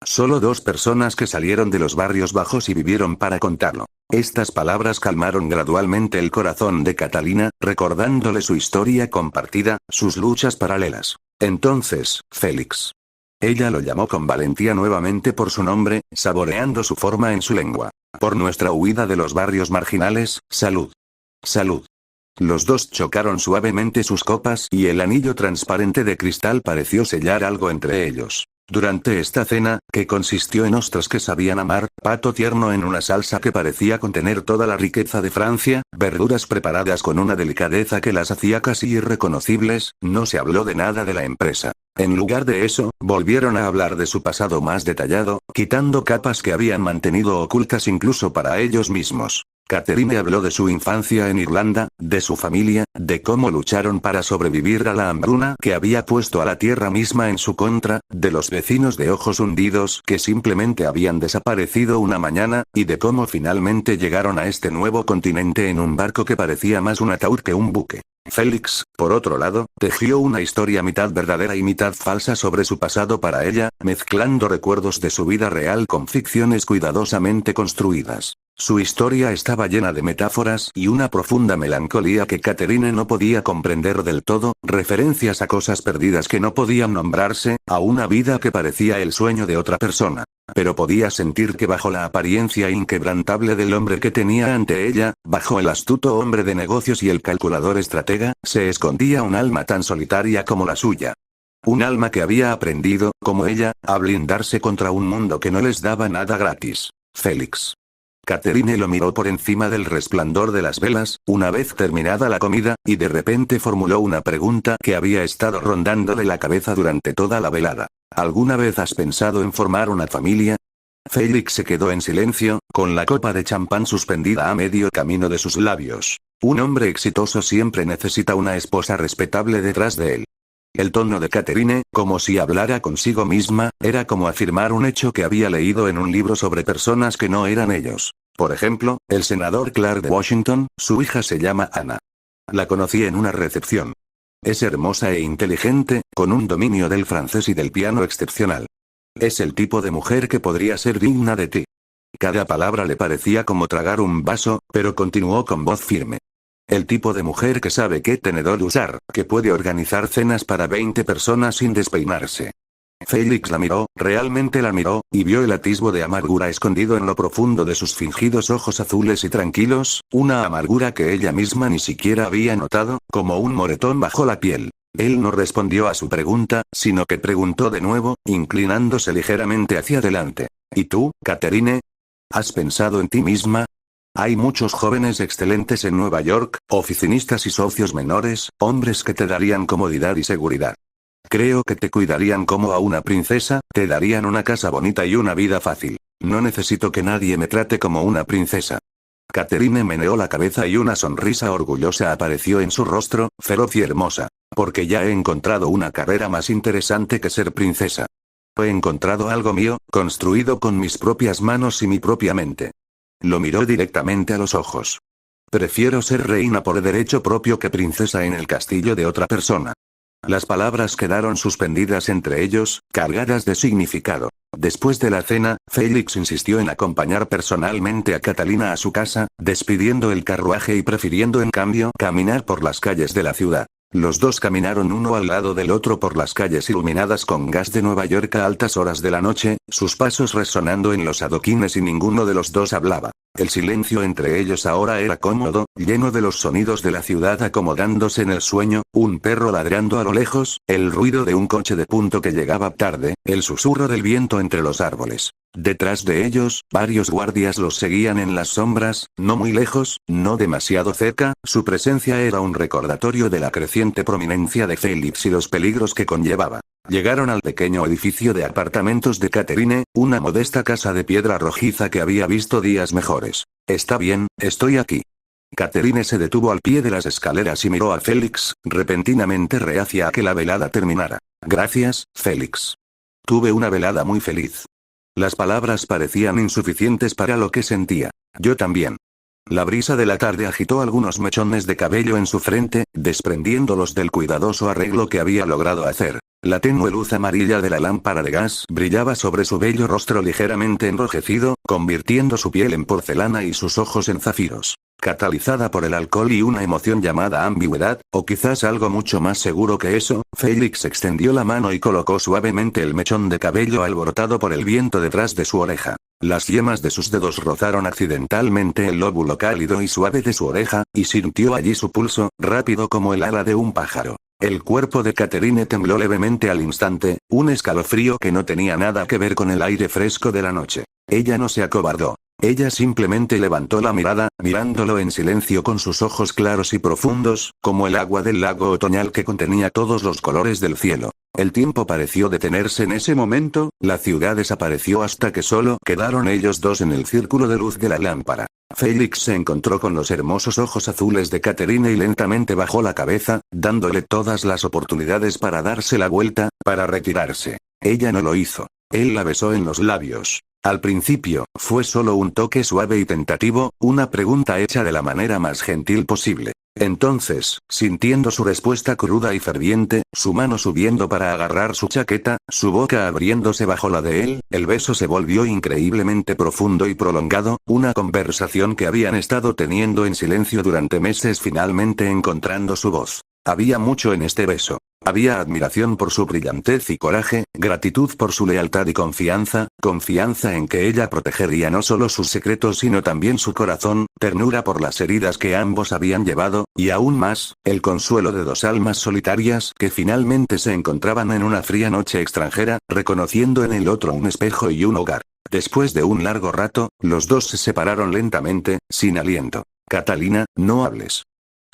[SPEAKER 1] Solo dos personas que salieron de los barrios bajos y vivieron para contarlo. Estas palabras calmaron gradualmente el corazón de Catalina, recordándole su historia compartida, sus luchas paralelas. Entonces, Félix. Ella lo llamó con valentía nuevamente por su nombre, saboreando su forma en su lengua. Por nuestra huida de los barrios marginales, salud. Salud. Los dos chocaron suavemente sus copas y el anillo transparente de cristal pareció sellar algo entre ellos. Durante esta cena, que consistió en ostras que sabían a mar, pato tierno en una salsa que parecía contener toda la riqueza de Francia, verduras preparadas con una delicadeza que las hacía casi irreconocibles, no se habló de nada de la empresa. En lugar de eso, volvieron a hablar de su pasado más detallado, quitando capas que habían mantenido ocultas incluso para ellos mismos. Catherine habló de su infancia en Irlanda, de su familia, de cómo lucharon para sobrevivir a la hambruna que había puesto a la tierra misma en su contra, de los vecinos de ojos hundidos que simplemente habían desaparecido una mañana, y de cómo finalmente llegaron a este nuevo continente en un barco que parecía más un ataúd que un buque. Félix, por otro lado, tejió una historia mitad verdadera y mitad falsa sobre su pasado para ella, mezclando recuerdos de su vida real con ficciones cuidadosamente construidas. Su historia estaba llena de metáforas y una profunda melancolía que Catherine no podía comprender del todo, referencias a cosas perdidas que no podían nombrarse, a una vida que parecía el sueño de otra persona. Pero podía sentir que bajo la apariencia inquebrantable del hombre que tenía ante ella, bajo el astuto hombre de negocios y el calculador estratega, se escondía un alma tan solitaria como la suya. Un alma que había aprendido, como ella, a blindarse contra un mundo que no les daba nada gratis. Félix. Catherine lo miró por encima del resplandor de las velas, una vez terminada la comida, y de repente formuló una pregunta que había estado rondándole la cabeza durante toda la velada. ¿Alguna vez has pensado en formar una familia? Félix se quedó en silencio, con la copa de champán suspendida a medio camino de sus labios. Un hombre exitoso siempre necesita una esposa respetable detrás de él. El tono de Catherine, como si hablara consigo misma, era como afirmar un hecho que había leído en un libro sobre personas que no eran ellos. Por ejemplo, el senador Clark de Washington, su hija se llama Anna. La conocí en una recepción. Es hermosa e inteligente, con un dominio del francés y del piano excepcional. Es el tipo de mujer que podría ser digna de ti. Cada palabra le parecía como tragar un vaso, pero continuó con voz firme. El tipo de mujer que sabe qué tenedor usar, que puede organizar cenas para 20 personas sin despeinarse. Félix la miró, realmente la miró, y vio el atisbo de amargura escondido en lo profundo de sus fingidos ojos azules y tranquilos, una amargura que ella misma ni siquiera había notado, como un moretón bajo la piel. Él no respondió a su pregunta, sino que preguntó de nuevo, inclinándose ligeramente hacia adelante. ¿Y tú, Catherine? ¿Has pensado en ti misma? Hay muchos jóvenes excelentes en Nueva York, oficinistas y socios menores, hombres que te darían comodidad y seguridad. Creo que te cuidarían como a una princesa, te darían una casa bonita y una vida fácil. No necesito que nadie me trate como una princesa. Catherine meneó la cabeza y una sonrisa orgullosa apareció en su rostro, feroz y hermosa. Porque ya he encontrado una carrera más interesante que ser princesa. He encontrado algo mío, construido con mis propias manos y mi propia mente. Lo miró directamente a los ojos. Prefiero ser reina por derecho propio que princesa en el castillo de otra persona. Las palabras quedaron suspendidas entre ellos, cargadas de significado. Después de la cena, Félix insistió en acompañar personalmente a Catalina a su casa, despidiendo el carruaje y prefiriendo en cambio caminar por las calles de la ciudad. Los dos caminaron uno al lado del otro por las calles iluminadas con gas de Nueva York a altas horas de la noche, sus pasos resonando en los adoquines y ninguno de los dos hablaba. El silencio entre ellos ahora era cómodo, lleno de los sonidos de la ciudad acomodándose en el sueño, un perro ladrando a lo lejos, el ruido de un coche de punto que llegaba tarde, el susurro del viento entre los árboles. Detrás de ellos, varios guardias los seguían en las sombras, no muy lejos, no demasiado cerca, su presencia era un recordatorio de la creciente prominencia de Félix y los peligros que conllevaba. Llegaron al pequeño edificio de apartamentos de Catherine, una modesta casa de piedra rojiza que había visto días mejores. Está bien, estoy aquí. Catherine se detuvo al pie de las escaleras y miró a Félix, repentinamente reacia a que la velada terminara. Gracias, Félix. Tuve una velada muy feliz. Las palabras parecían insuficientes para lo que sentía. Yo también. La brisa de la tarde agitó algunos mechones de cabello en su frente, desprendiéndolos del cuidadoso arreglo que había logrado hacer. La tenue luz amarilla de la lámpara de gas brillaba sobre su bello rostro ligeramente enrojecido, convirtiendo su piel en porcelana y sus ojos en zafiros. Catalizada por el alcohol y una emoción llamada ambigüedad, o quizás algo mucho más seguro que eso, Félix extendió la mano y colocó suavemente el mechón de cabello alborotado por el viento detrás de su oreja. Las yemas de sus dedos rozaron accidentalmente el lóbulo cálido y suave de su oreja, y sintió allí su pulso, rápido como el ala de un pájaro. El cuerpo de Catherine tembló levemente al instante, un escalofrío que no tenía nada que ver con el aire fresco de la noche. Ella no se acobardó. Ella simplemente levantó la mirada, mirándolo en silencio con sus ojos claros y profundos, como el agua del lago otoñal que contenía todos los colores del cielo. El tiempo pareció detenerse en ese momento, la ciudad desapareció hasta que solo quedaron ellos dos en el círculo de luz de la lámpara. Félix se encontró con los hermosos ojos azules de Catherine y lentamente bajó la cabeza, dándole todas las oportunidades para darse la vuelta, para retirarse. Ella no lo hizo. Él la besó en los labios. Al principio, fue solo un toque suave y tentativo, una pregunta hecha de la manera más gentil posible. Entonces, sintiendo su respuesta cruda y ferviente, su mano subiendo para agarrar su chaqueta, su boca abriéndose bajo la de él, el beso se volvió increíblemente profundo y prolongado, una conversación que habían estado teniendo en silencio durante meses finalmente encontrando su voz. Había mucho en este beso. Había admiración por su brillantez y coraje, gratitud por su lealtad y confianza en que ella protegería no solo sus secretos sino también su corazón, ternura por las heridas que ambos habían llevado, y aún más, el consuelo de dos almas solitarias que finalmente se encontraban en una fría noche extranjera, reconociendo en el otro un espejo y un hogar. Después de un largo rato, los dos se separaron lentamente, sin aliento. Catalina, no hables.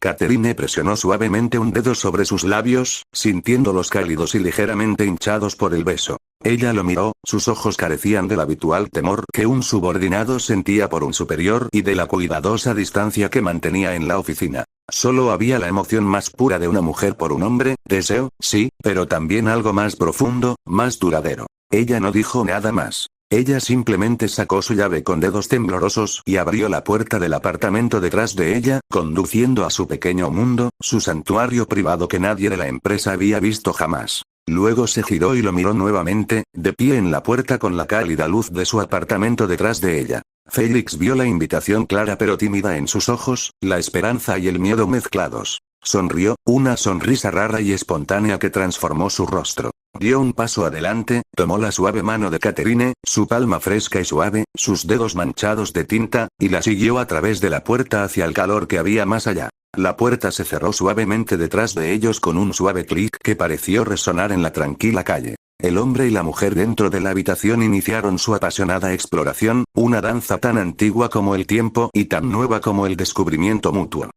[SPEAKER 1] Catherine presionó suavemente un dedo sobre sus labios, sintiéndolos cálidos y ligeramente hinchados por el beso. Ella lo miró, sus ojos carecían del habitual temor que un subordinado sentía por un superior y de la cuidadosa distancia que mantenía en la oficina. Solo había la emoción más pura de una mujer por un hombre, deseo, sí, pero también algo más profundo, más duradero. Ella no dijo nada más. Ella simplemente sacó su llave con dedos temblorosos y abrió la puerta del apartamento detrás de ella, conduciendo a su pequeño mundo, su santuario privado que nadie de la empresa había visto jamás. Luego se giró y lo miró nuevamente, de pie en la puerta con la cálida luz de su apartamento detrás de ella. Félix vio la invitación clara pero tímida en sus ojos, la esperanza y el miedo mezclados. Sonrió, una sonrisa rara y espontánea que transformó su rostro. Dio un paso adelante, tomó la suave mano de Catherine, su palma fresca y suave, sus dedos manchados de tinta, y la siguió a través de la puerta hacia el calor que había más allá. La puerta se cerró suavemente detrás de ellos con un suave clic que pareció resonar en la tranquila calle. El hombre y la mujer dentro de la habitación iniciaron su apasionada exploración, una danza tan antigua como el tiempo y tan nueva como el descubrimiento mutuo.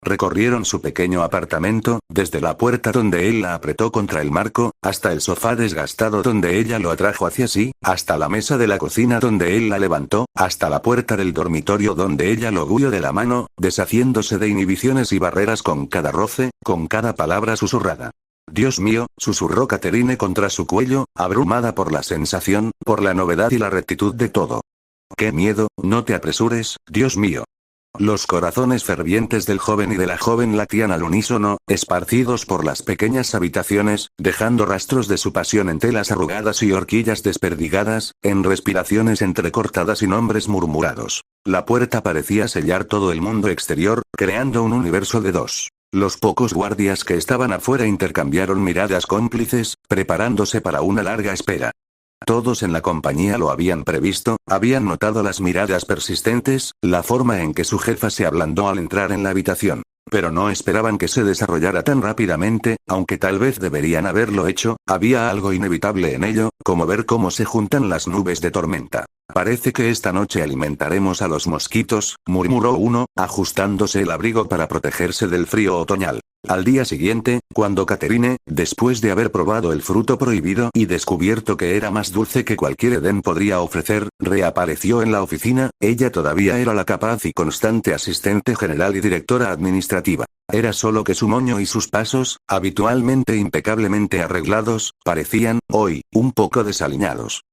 [SPEAKER 1] Recorrieron su pequeño apartamento, desde la puerta donde él la apretó contra el marco, hasta el sofá desgastado donde ella lo atrajo hacia sí, hasta la mesa de la cocina donde él la levantó, hasta la puerta del dormitorio donde ella lo guió de la mano, deshaciéndose de inhibiciones y barreras con cada roce, con cada palabra susurrada. Dios mío, susurró Catherine contra su cuello, abrumada por la sensación, por la novedad y la rectitud de todo. ¡Qué miedo! No te apresures, Dios mío. Los corazones fervientes del joven y de la joven latían al unísono, esparcidos por las pequeñas habitaciones, dejando rastros de su pasión en telas arrugadas y horquillas desperdigadas, en respiraciones entrecortadas y nombres murmurados. La puerta parecía sellar todo el mundo exterior, creando un universo de dos. Los pocos guardias que estaban afuera intercambiaron miradas cómplices, preparándose para una larga espera. Todos en la compañía lo habían previsto, habían notado las miradas persistentes, la forma en que su jefa se ablandó al entrar en la habitación. Pero no esperaban que se desarrollara tan rápidamente, aunque tal vez deberían haberlo hecho, había algo inevitable en ello, como ver cómo se juntan las nubes de tormenta. Parece que esta noche alimentaremos a los mosquitos, murmuró uno, ajustándose el abrigo para protegerse del frío otoñal. Al día siguiente, cuando Catherine, después de haber probado el fruto prohibido y descubierto que era más dulce que cualquier Edén podría ofrecer, reapareció en la oficina, ella todavía era la capaz y constante asistente general y directora administrativa. Era solo que su moño y sus pasos, habitualmente impecablemente arreglados, parecían, hoy, un poco desaliñados.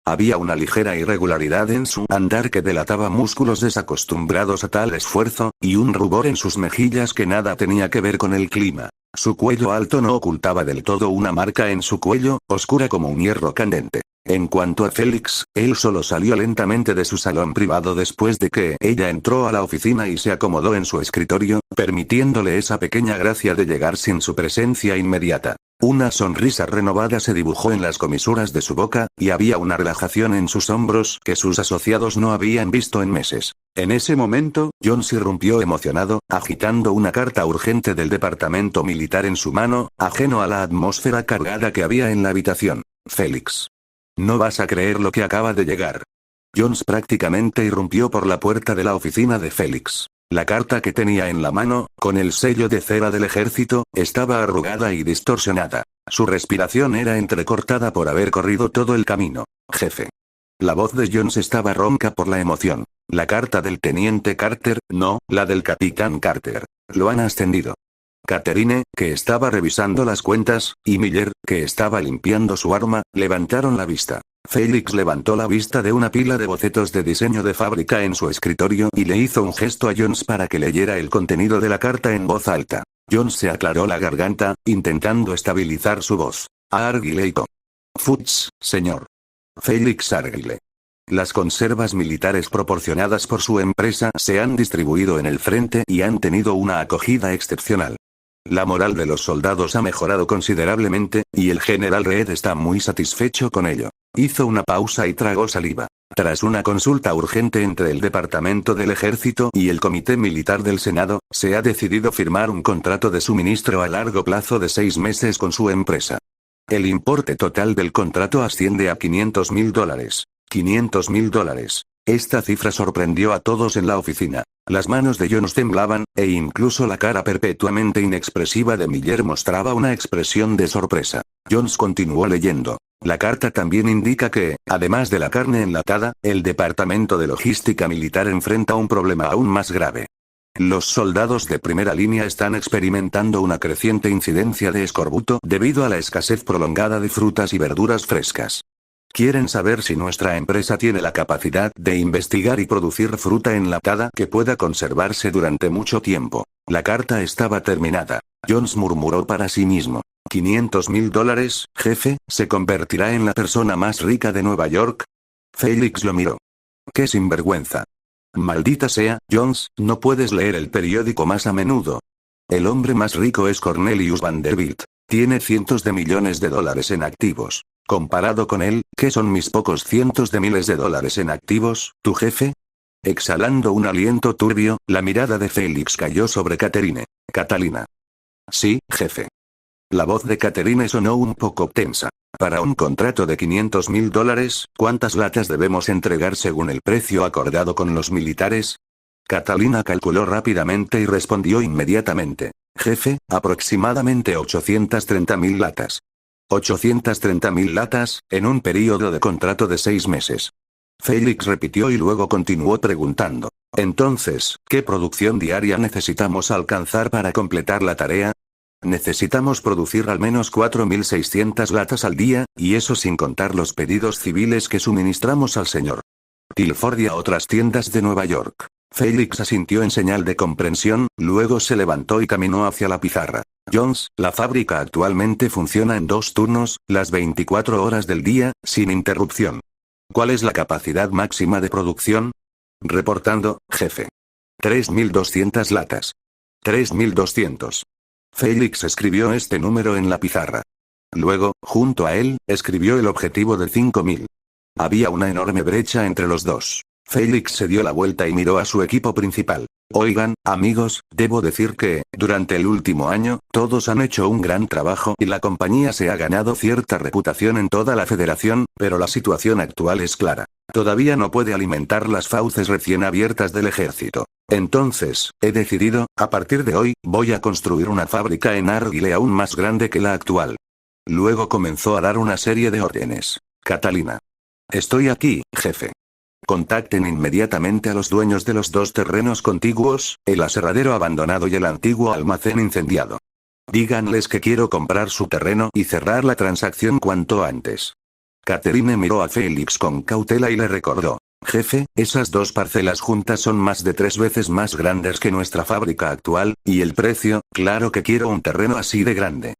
[SPEAKER 1] Había una ligera irregularidad en su andar que delataba músculos desacostumbrados a tal esfuerzo, y un rubor en sus mejillas que nada tenía que ver con el clima. Su cuello alto no ocultaba del todo una marca en su cuello, oscura como un hierro candente. En cuanto a Félix, él solo salió lentamente de su salón privado después de que ella entró a la oficina y se acomodó en su escritorio, permitiéndole esa pequeña gracia de llegar sin su presencia inmediata. Una sonrisa renovada se dibujó en las comisuras de su boca, y había una relajación en sus hombros que sus asociados no habían visto en meses. En ese momento, Jones irrumpió emocionado, agitando una carta urgente del departamento militar en su mano, ajeno a la atmósfera cargada que había en la habitación. Félix. No vas a creer lo que acaba de llegar. Jones prácticamente irrumpió por la puerta de la oficina de Félix. La carta que tenía en la mano, con el sello de cera del ejército, estaba arrugada y distorsionada. Su respiración era entrecortada por haber corrido todo el camino. Jefe. La voz de Jones estaba ronca por la emoción. La carta del teniente Carter, no, la del capitán Carter. Lo han ascendido. Catherine, que estaba revisando las cuentas, y Miller, que estaba limpiando su arma, levantaron la vista. Felix levantó la vista de una pila de bocetos de diseño de fábrica en su escritorio y le hizo un gesto a Jones para que leyera el contenido de la carta en voz alta. Jones se aclaró la garganta, intentando estabilizar su voz. Argyleico. Fuchs, señor. Felix Argyle. Las conservas militares proporcionadas por su empresa se han distribuido en el frente y han tenido una acogida excepcional. La moral de los soldados ha mejorado considerablemente, y el general Reed está muy satisfecho con ello. Hizo una pausa y tragó saliva. Tras una consulta urgente entre el Departamento del Ejército y el Comité Militar del Senado, se ha decidido firmar un contrato de suministro a largo plazo de 6 meses con su empresa. El importe total del contrato asciende a $500.000. $500.000. Esta cifra sorprendió a todos en la oficina. Las manos de Jones temblaban, e incluso la cara perpetuamente inexpresiva de Miller mostraba una expresión de sorpresa. Jones continuó leyendo. La carta también indica que, además de la carne enlatada, el Departamento de Logística Militar enfrenta un problema aún más grave. Los soldados de primera línea están experimentando una creciente incidencia de escorbuto debido a la escasez prolongada de frutas y verduras frescas. Quieren saber si nuestra empresa tiene la capacidad de investigar y producir fruta enlatada que pueda conservarse durante mucho tiempo. La carta estaba terminada. Jones murmuró para sí mismo. $500.000, jefe, ¿se convertirá en la persona más rica de Nueva York? Felix lo miró. ¡Qué sinvergüenza! Maldita sea, Jones, no puedes leer el periódico más a menudo. El hombre más rico es Cornelius Vanderbilt. Tiene cientos de millones de dólares en activos. Comparado con él, ¿qué son mis pocos cientos de miles de dólares en activos, tu jefe? Exhalando un aliento turbio, la mirada de Felix cayó sobre Catherine. Catalina. Sí, jefe. La voz de Catherine sonó un poco tensa. Para un contrato de $500.000, ¿cuántas latas debemos entregar según el precio acordado con los militares? Catalina calculó rápidamente y respondió inmediatamente. Jefe, aproximadamente 830.000 latas. 830.000 latas, en un período de contrato de 6 meses. Felix repitió y luego continuó preguntando. Entonces, ¿qué producción diaria necesitamos alcanzar para completar la tarea? Necesitamos producir al menos 4.600 latas al día, y eso sin contar los pedidos civiles que suministramos al señor Tilford y a otras tiendas de Nueva York. Felix asintió en señal de comprensión, luego se levantó y caminó hacia la pizarra. Jones, la fábrica actualmente funciona en 2 turnos, las 24 horas del día, sin interrupción. ¿Cuál es la capacidad máxima de producción? Reportando, jefe. 3.200 latas. 3.200. Felix escribió este número en la pizarra. Luego, junto a él, escribió el objetivo de 5.000. Había una enorme brecha entre los dos. Felix se dio la vuelta y miró a su equipo principal. Oigan, amigos, debo decir que, durante el último año, todos han hecho un gran trabajo y la compañía se ha ganado cierta reputación en toda la federación, pero la situación actual es clara. Todavía no puede alimentar las fauces recién abiertas del ejército. Entonces, he decidido, a partir de hoy, voy a construir una fábrica en Argyll aún más grande que la actual. Luego comenzó a dar una serie de órdenes. Catalina. Estoy aquí, jefe. Contacten inmediatamente a los dueños de los 2 terrenos contiguos, el aserradero abandonado y el antiguo almacén incendiado. Díganles que quiero comprar su terreno y cerrar la transacción cuanto antes. Catherine miró a Felix con cautela y le recordó. Jefe, esas 2 parcelas juntas son más de 3 veces más grandes que nuestra fábrica actual, y el precio, claro que quiero un terreno así de grande.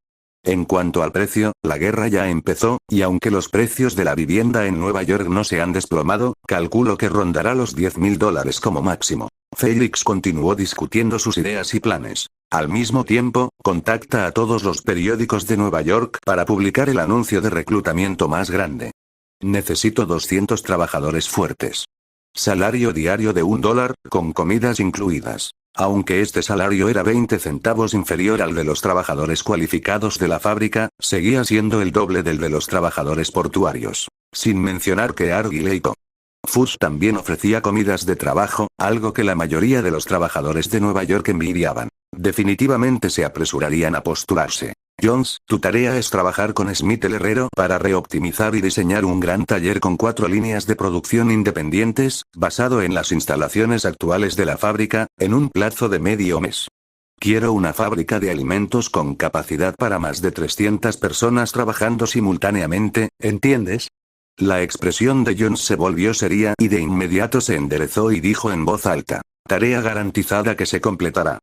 [SPEAKER 1] En cuanto al precio, la guerra ya empezó, y aunque los precios de la vivienda en Nueva York no se han desplomado, calculo que rondará los $10.000 como máximo. Felix continuó discutiendo sus ideas y planes. Al mismo tiempo, contacta a todos los periódicos de Nueva York para publicar el anuncio de reclutamiento más grande. Necesito 200 trabajadores fuertes. Salario diario de $1, con comidas incluidas. Aunque este salario era 20 centavos inferior al de los trabajadores cualificados de la fábrica, seguía siendo el doble del de los trabajadores portuarios. Sin mencionar que Argyll Fuchs también ofrecía comidas de trabajo, algo que la mayoría de los trabajadores de Nueva York envidiaban. Definitivamente se apresurarían a postularse. Jones, tu tarea es trabajar con Smith el herrero para reoptimizar y diseñar un gran taller con 4 líneas de producción independientes, basado en las instalaciones actuales de la fábrica, en un plazo de medio mes. Quiero una fábrica de alimentos con capacidad para más de 300 personas trabajando simultáneamente, ¿entiendes? La expresión de Jones se volvió seria y de inmediato se enderezó y dijo en voz alta: tarea garantizada que se completará.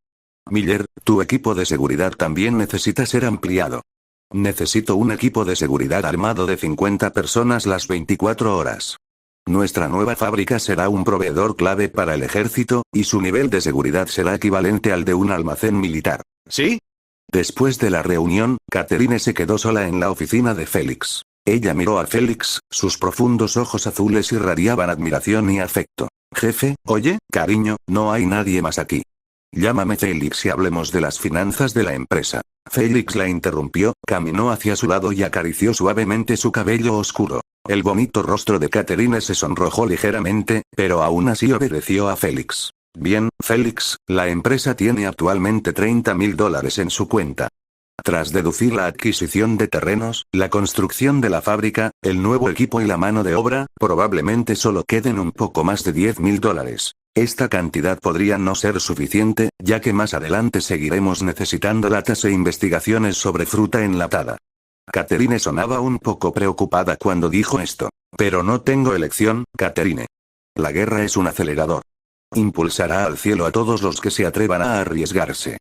[SPEAKER 1] Miller, tu equipo de seguridad también necesita ser ampliado. Necesito un equipo de seguridad armado de 50 personas las 24 horas. Nuestra nueva fábrica será un proveedor clave para el ejército, y su nivel de seguridad será equivalente al de un almacén militar. ¿Sí? Después de la reunión, Catherine se quedó sola en la oficina de Félix. Ella miró a Félix, sus profundos ojos azules irradiaban admiración y afecto. Jefe, oye, cariño, no hay nadie más aquí. Llámame Félix y hablemos de las finanzas de la empresa. Félix la interrumpió, caminó hacia su lado y acarició suavemente su cabello oscuro. El bonito rostro de Catherine se sonrojó ligeramente, pero aún así obedeció a Félix. Bien, Félix, la empresa tiene actualmente $30,000 en su cuenta. Tras deducir la adquisición de terrenos, la construcción de la fábrica, el nuevo equipo y la mano de obra, probablemente solo queden un poco más de $10,000. Esta cantidad podría no ser suficiente, ya que más adelante seguiremos necesitando datos e investigaciones sobre fruta enlatada. Catherine sonaba un poco preocupada cuando dijo esto. Pero no tengo elección, Catherine. La guerra es un acelerador. Impulsará al cielo a todos los que se atrevan a arriesgarse.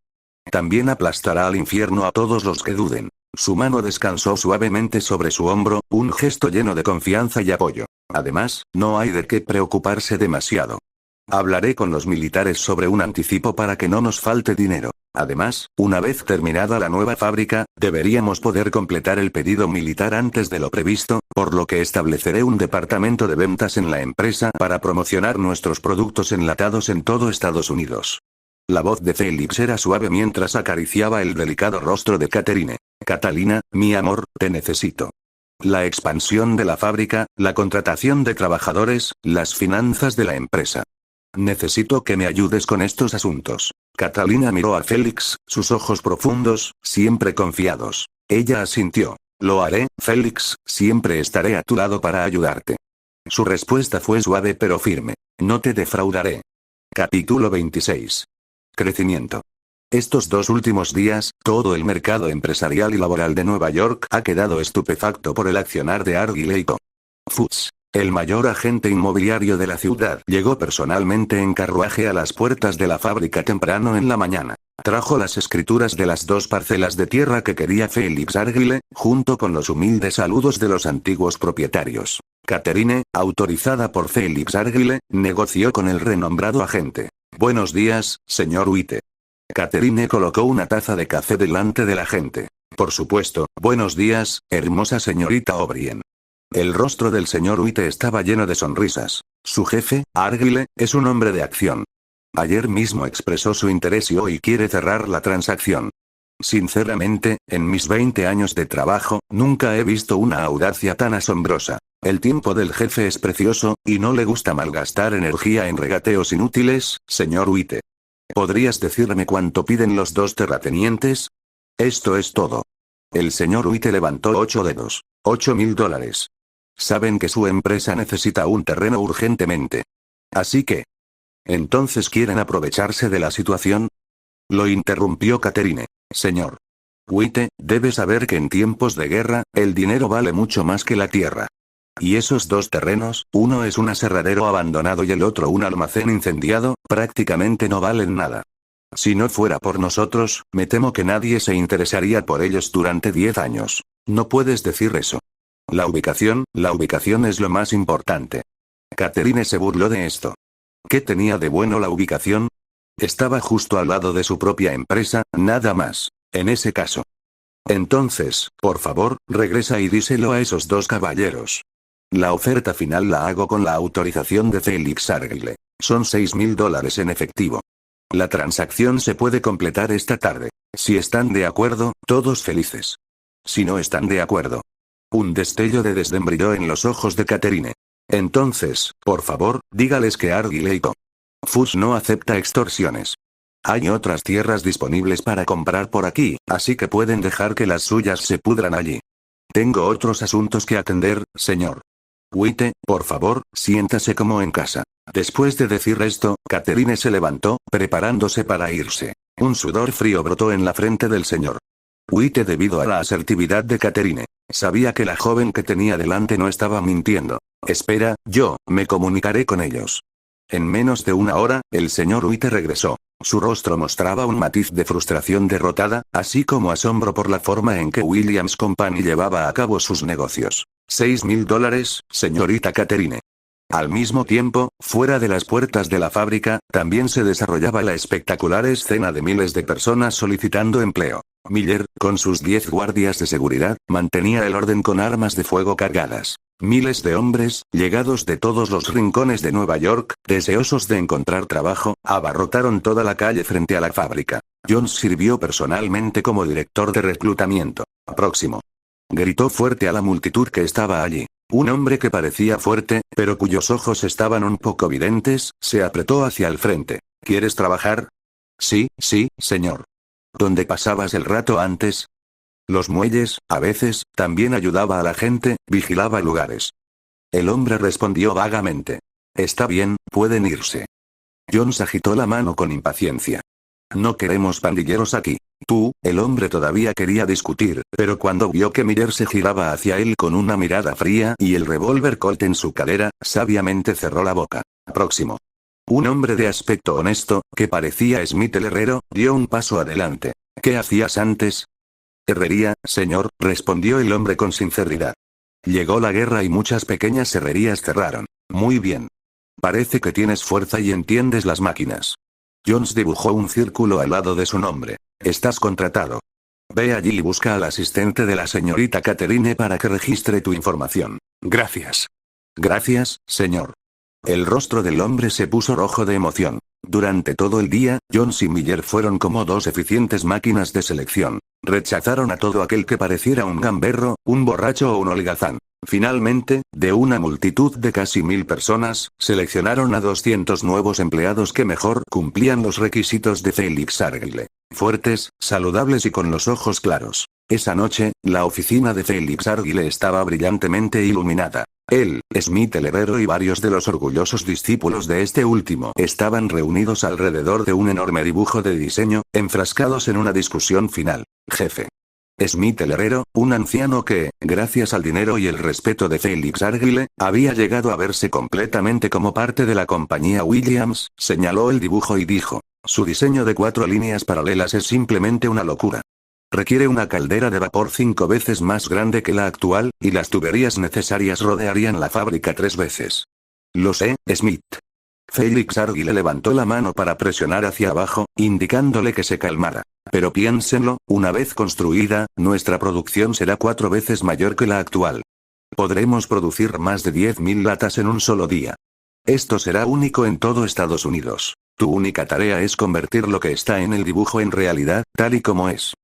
[SPEAKER 1] También aplastará al infierno a todos los que duden. Su mano descansó suavemente sobre su hombro, un gesto lleno de confianza y apoyo. Además, no hay de qué preocuparse demasiado. Hablaré con los militares sobre un anticipo para que no nos falte dinero. Además, una vez terminada la nueva fábrica, deberíamos poder completar el pedido militar antes de lo previsto, por lo que estableceré un departamento de ventas en la empresa para promocionar nuestros productos enlatados en todo Estados Unidos. La voz de Félix era suave mientras acariciaba el delicado rostro de Catherine. Catalina, mi amor, te necesito. La expansión de la fábrica, la contratación de trabajadores, las finanzas de la empresa. Necesito que me ayudes con estos asuntos. Catalina miró a Félix, sus ojos profundos, siempre confiados. Ella asintió. Lo haré, Félix, siempre estaré a tu lado para ayudarte. Su respuesta fue suave pero firme. No te defraudaré. Capítulo 26. Crecimiento. Estos 2 últimos días, todo el mercado empresarial y laboral de Nueva York ha quedado estupefacto por el accionar de Argyll & Co. Fuchs, el mayor agente inmobiliario de la ciudad, llegó personalmente en carruaje a las puertas de la fábrica temprano en la mañana. Trajo las escrituras de las 2 parcelas de tierra que quería Félix Argyll, junto con los humildes saludos de los antiguos propietarios. Catherine, autorizada por Félix Argyll, negoció con el renombrado agente. Buenos días, señor White. Catherine colocó una taza de café delante del agente. Por supuesto, buenos días, hermosa señorita O'Brien. El rostro del señor White estaba lleno de sonrisas. Su jefe, Argyll, es un hombre de acción. Ayer mismo expresó su interés y hoy quiere cerrar la transacción. Sinceramente, en mis 20 años de trabajo, nunca he visto una audacia tan asombrosa. El tiempo del jefe es precioso, y no le gusta malgastar energía en regateos inútiles, señor White. ¿Podrías decirme cuánto piden los 2 terratenientes? Esto es todo. El señor White levantó 8 dedos. $8,000. Saben que su empresa necesita un terreno urgentemente. Así que... ¿entonces quieren aprovecharse de la situación? Lo interrumpió Catherine. Señor White, debe saber que en tiempos de guerra, el dinero vale mucho más que la tierra. Y esos 2 terrenos, uno es un aserradero abandonado y el otro un almacén incendiado, prácticamente no valen nada. Si no fuera por nosotros, me temo que nadie se interesaría por ellos durante 10 años. No puedes decir eso. La ubicación es lo más importante. Catherine se burló de esto. ¿Qué tenía de bueno la ubicación? Estaba justo al lado de su propia empresa, nada más. En ese caso. Entonces, por favor, regresa y díselo a esos 2 caballeros. La oferta final la hago con la autorización de Félix Argyll. Son $6,000 en efectivo. La transacción se puede completar esta tarde. Si están de acuerdo, todos felices. Si no están de acuerdo. Un destello de desdén brilló en los ojos de Catherine. Entonces, por favor, dígales que Argyle y Co. Fus no acepta extorsiones. Hay otras tierras disponibles para comprar por aquí, así que pueden dejar que las suyas se pudran allí. Tengo otros asuntos que atender, señor. Wite, por favor, siéntase como en casa. Después de decir esto, Catherine se levantó, preparándose para irse. Un sudor frío brotó en la frente del señor Wite debido a la asertividad de Catherine. Sabía que la joven que tenía delante no estaba mintiendo. Espera, yo me comunicaré con ellos. En menos de una hora, el señor Wite regresó. Su rostro mostraba un matiz de frustración derrotada, así como asombro por la forma en que Williams Company llevaba a cabo sus negocios. $6.000, señorita Catherine. Al mismo tiempo, fuera de las puertas de la fábrica, también se desarrollaba la espectacular escena de miles de personas solicitando empleo. Miller, con sus 10 guardias de seguridad, mantenía el orden con armas de fuego cargadas. Miles de hombres, llegados de todos los rincones de Nueva York, deseosos de encontrar trabajo, abarrotaron toda la calle frente a la fábrica. Jones sirvió personalmente como director de reclutamiento. Próximo. Gritó fuerte a la multitud que estaba allí. Un hombre que parecía fuerte, pero cuyos ojos estaban un poco videntes, se apretó hacia el frente. ¿Quieres trabajar? Sí, señor. ¿Dónde pasabas el rato antes? Los muelles, a veces, también ayudaba a la gente, vigilaba lugares. El hombre respondió vagamente. Está bien, pueden irse. Jones agitó la mano con impaciencia. No queremos pandilleros aquí. Tú, el hombre todavía quería discutir, pero cuando vio que Miller se giraba hacia él con una mirada fría y el revólver Colt en su cadera, sabiamente cerró la boca. Próximo. Un hombre de aspecto honesto, que parecía Smith el herrero, dio un paso adelante. ¿Qué hacías antes? Herrería, señor, respondió el hombre con sinceridad. Llegó la guerra y muchas pequeñas herrerías cerraron. Muy bien. Parece que tienes fuerza y entiendes las máquinas. Jones dibujó un círculo al lado de su nombre. Estás contratado. Ve allí y busca al asistente de la señorita Catherine para que registre tu información. Gracias. Gracias, señor. El rostro del hombre se puso rojo de emoción. Durante todo el día, Jones y Miller fueron como dos eficientes máquinas de selección. Rechazaron a todo aquel que pareciera un gamberro, un borracho o un holgazán. Finalmente, de una multitud de casi 1000 personas, seleccionaron a 200 nuevos empleados que mejor cumplían los requisitos de Felix Argyle. Fuertes, saludables y con los ojos claros. Esa noche, la oficina de Felix Argyle estaba brillantemente iluminada. Él, Smith el herrero y varios de los orgullosos discípulos de este último estaban reunidos alrededor de un enorme dibujo de diseño, enfrascados en una discusión final. Jefe. Smith el herrero, un anciano que, gracias al dinero y el respeto de Felix Argyle, había llegado a verse completamente como parte de la compañía Williams, señaló el dibujo y dijo: su diseño de 4 líneas paralelas es simplemente una locura. Requiere una caldera de vapor 5 veces más grande que la actual, y las tuberías necesarias rodearían la fábrica 3 veces. Lo sé, Smith. Felix Argyle levantó la mano para presionar hacia abajo, indicándole que se calmara. Pero piénsenlo, una vez construida, nuestra producción será 4 veces mayor que la actual. Podremos producir más de 10.000 latas en un solo día. Esto será único en todo Estados Unidos. Tu única tarea es convertir lo que está en el dibujo en realidad, tal y como es.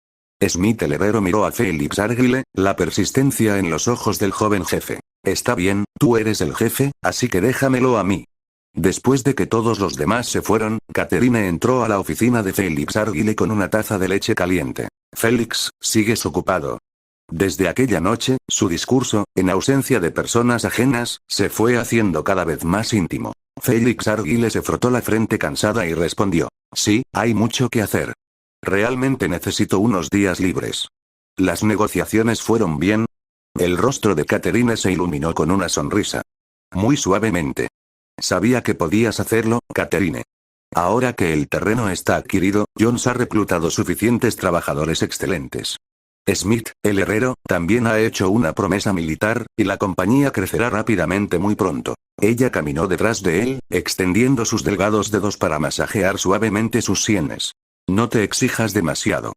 [SPEAKER 1] Smith el herrero miró a Felix Argyle, la persistencia en los ojos del joven jefe. Está bien, tú eres el jefe, así que déjamelo a mí. Después de que todos los demás se fueron, Catherine entró a la oficina de Felix Argyle con una taza de leche caliente. Felix, ¿sigues ocupado? Desde aquella noche, su discurso, en ausencia de personas ajenas, se fue haciendo cada vez más íntimo. Felix Argyle se frotó la frente cansada y respondió: sí, hay mucho que hacer. Realmente necesito unos días libres. ¿Las negociaciones fueron bien? El rostro de Catherine se iluminó con una sonrisa. Muy suavemente. Sabía que podías hacerlo, Catherine. Ahora que el terreno está adquirido, Jones ha reclutado suficientes trabajadores excelentes. Smith, el herrero, también ha hecho una promesa militar, y la compañía crecerá rápidamente muy pronto. Ella caminó detrás de él, extendiendo sus delgados dedos para masajear suavemente sus sienes. No te exijas demasiado.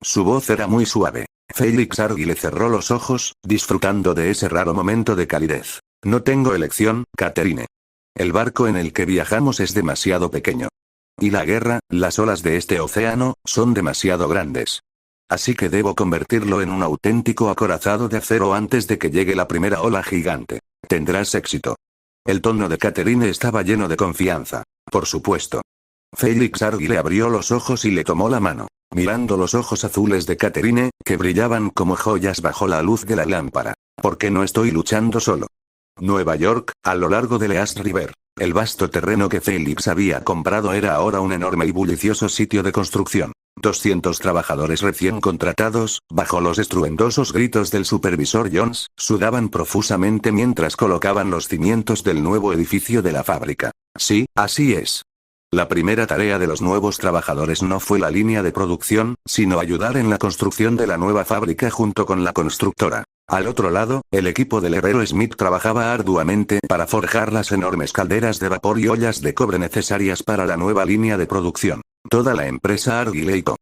[SPEAKER 1] Su voz era muy suave. Felix Argyle cerró los ojos, disfrutando de ese raro momento de calidez. No tengo elección, Catherine. El barco en el que viajamos es demasiado pequeño. Y la guerra, las olas de este océano, son demasiado grandes. Así que debo convertirlo en un auténtico acorazado de acero antes de que llegue la primera ola gigante. Tendrás éxito. El tono de Catherine estaba lleno de confianza. Por supuesto. Félix Argy le abrió los ojos y le tomó la mano. Mirando los ojos azules de Catherine, que brillaban como joyas bajo la luz de la lámpara. ¿Por qué no estoy luchando solo? Nueva York, a lo largo de East River. El vasto terreno que Félix había comprado era ahora un enorme y bullicioso sitio de construcción. 200 trabajadores recién contratados, bajo los estruendosos gritos del supervisor Jones, sudaban profusamente mientras colocaban los cimientos del nuevo edificio de la fábrica. Sí, así es. La primera tarea de los nuevos trabajadores no fue la línea de producción, sino ayudar en la construcción de la nueva fábrica junto con la constructora. Al otro lado, el equipo del herrero Smith trabajaba arduamente para forjar las enormes calderas de vapor y ollas de cobre necesarias para la nueva línea de producción. Toda la empresa Argy Co.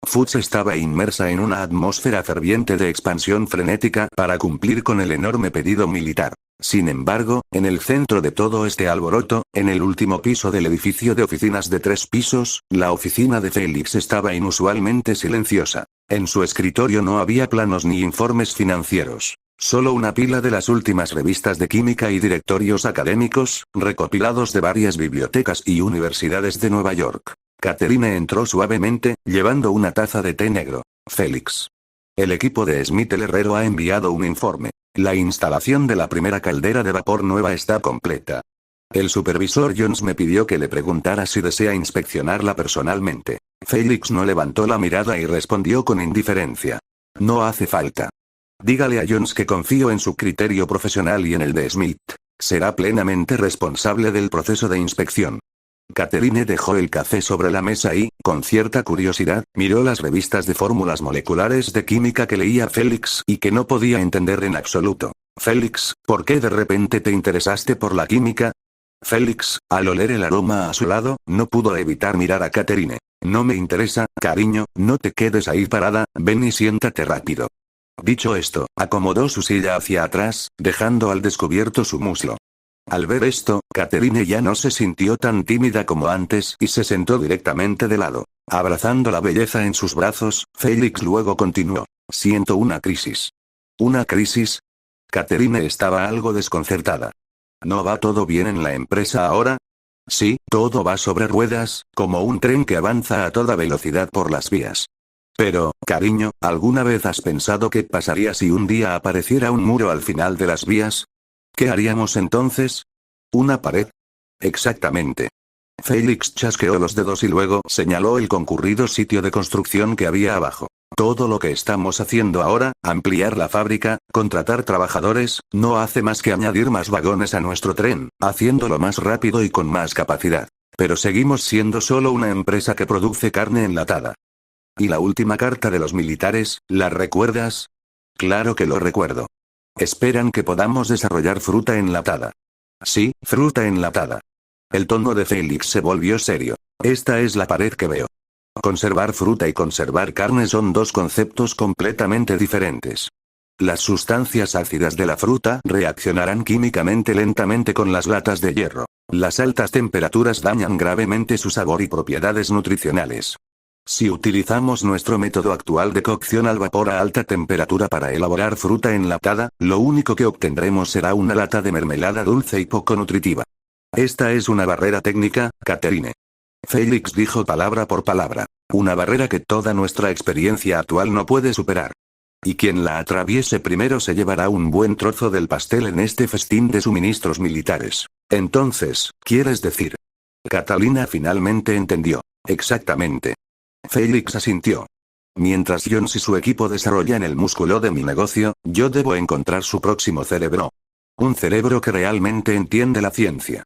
[SPEAKER 1] Foods estaba inmersa en una atmósfera ferviente de expansión frenética para cumplir con el enorme pedido militar. Sin embargo, en el centro de todo este alboroto, en el último piso del edificio de oficinas de 3 pisos, la oficina de Félix estaba inusualmente silenciosa. En su escritorio no había planos ni informes financieros. Solo una pila de las últimas revistas de química y directorios académicos, recopilados de varias bibliotecas y universidades de Nueva York. Catherine entró suavemente, llevando una taza de té negro. Félix. El equipo de Smith el herrero ha enviado un informe. La instalación de la primera caldera de vapor nueva está completa. El supervisor Jones me pidió que le preguntara si desea inspeccionarla personalmente. Félix no levantó la mirada y respondió con indiferencia. No hace falta. Dígale a Jones que confío en su criterio profesional y en el de Smith. Será plenamente responsable del proceso de inspección. Catherine dejó el café sobre la mesa y, con cierta curiosidad, miró las revistas de fórmulas moleculares de química que leía Félix y que no podía entender en absoluto. Félix, ¿por qué de repente te interesaste por la química? Félix, al oler el aroma a su lado, no pudo evitar mirar a Catherine. No me interesa, cariño, no te quedes ahí parada, ven y siéntate rápido. Dicho esto, acomodó su silla hacia atrás, dejando al descubierto su muslo. Al ver esto, Catherine ya no se sintió tan tímida como antes y se sentó directamente de lado. Abrazando la belleza en sus brazos, Félix luego continuó. Siento una crisis. ¿Una crisis? Catherine estaba algo desconcertada. ¿No va todo bien en la empresa ahora? Sí, todo va sobre ruedas, como un tren que avanza a toda velocidad por las vías. Pero, cariño, ¿alguna vez has pensado qué pasaría si un día apareciera un muro al final de las vías? ¿Qué haríamos entonces? ¿Una pared? Exactamente. Félix chasqueó los dedos y luego señaló el concurrido sitio de construcción que había abajo. Todo lo que estamos haciendo ahora, ampliar la fábrica, contratar trabajadores, no hace más que añadir más vagones a nuestro tren, haciéndolo más rápido y con más capacidad. Pero seguimos siendo solo una empresa que produce carne enlatada. ¿Y la última carta de los militares, la recuerdas? Claro que lo recuerdo. Esperan que podamos desarrollar fruta enlatada. Sí, fruta enlatada. El tono de Félix se volvió serio. Esta es la pared que veo. Conservar fruta y conservar carne son dos conceptos completamente diferentes. Las sustancias ácidas de la fruta reaccionarán químicamente lentamente con las latas de hierro. Las altas temperaturas dañan gravemente su sabor y propiedades nutricionales. Si utilizamos nuestro método actual de cocción al vapor a alta temperatura para elaborar fruta enlatada, lo único que obtendremos será una lata de mermelada dulce y poco nutritiva. Esta es una barrera técnica, Catherine. Félix dijo palabra por palabra. Una barrera que toda nuestra experiencia actual no puede superar. Y quien la atraviese primero se llevará un buen trozo del pastel en este festín de suministros militares. Entonces, ¿quieres decir? Catalina finalmente entendió. Exactamente. Félix asintió. Mientras Jones y su equipo desarrollan el músculo de mi negocio, yo debo encontrar su próximo cerebro. Un cerebro que realmente entiende la ciencia.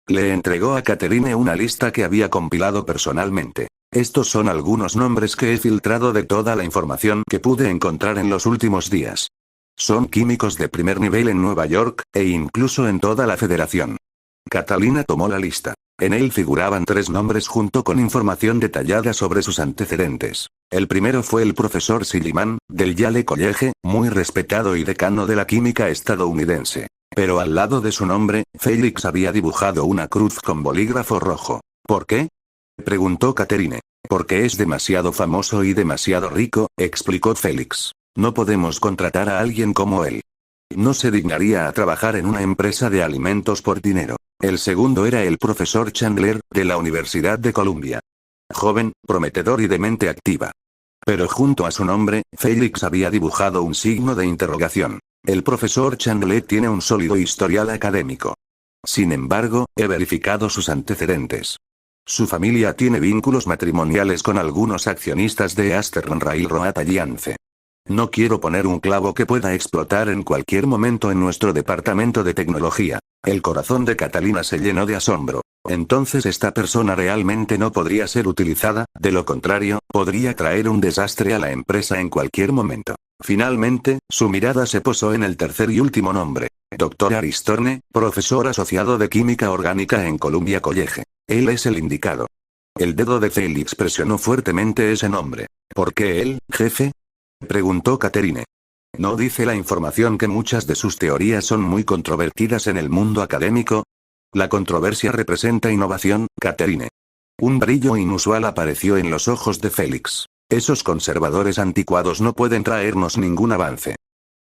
[SPEAKER 1] Le entregó a Catherine una lista que había compilado personalmente. Estos son algunos nombres que he filtrado de toda la información que pude encontrar en los últimos días. Son químicos de primer nivel en Nueva York, e incluso en toda la federación. Catalina tomó la lista. En él figuraban 3 nombres junto con información detallada sobre sus antecedentes. El primero fue el profesor Silliman, del Yale College, muy respetado y decano de la química estadounidense. Pero al lado de su nombre, Félix había dibujado una cruz con bolígrafo rojo. ¿Por qué? Preguntó Catherine. Porque es demasiado famoso y demasiado rico, explicó Félix. No podemos contratar a alguien como él. No se dignaría a trabajar en una empresa de alimentos por dinero. El segundo era el profesor Chandler, de la Universidad de Columbia. Joven, prometedor y de mente activa. Pero junto a su nombre, Felix había dibujado un signo de interrogación. El profesor Chandler tiene un sólido historial académico. Sin embargo, he verificado sus antecedentes. Su familia tiene vínculos matrimoniales con algunos accionistas de Eastern Railroad Alliance. No quiero poner un clavo que pueda explotar en cualquier momento en nuestro departamento de tecnología. El corazón de Catalina se llenó de asombro. Entonces esta persona realmente no podría ser utilizada, de lo contrario, podría traer un desastre a la empresa en cualquier momento. Finalmente, su mirada se posó en el tercer y último nombre. Dr. Aristorne, profesor asociado de química orgánica en Columbia College. Él es el indicado. El dedo de Felix presionó fuertemente ese nombre. ¿Por qué él, jefe?, preguntó Catherine. ¿No dice la información que muchas de sus teorías son muy controvertidas en el mundo académico? La controversia representa innovación, Catherine. Un brillo inusual apareció en los ojos de Felix. Esos conservadores anticuados no pueden traernos ningún avance.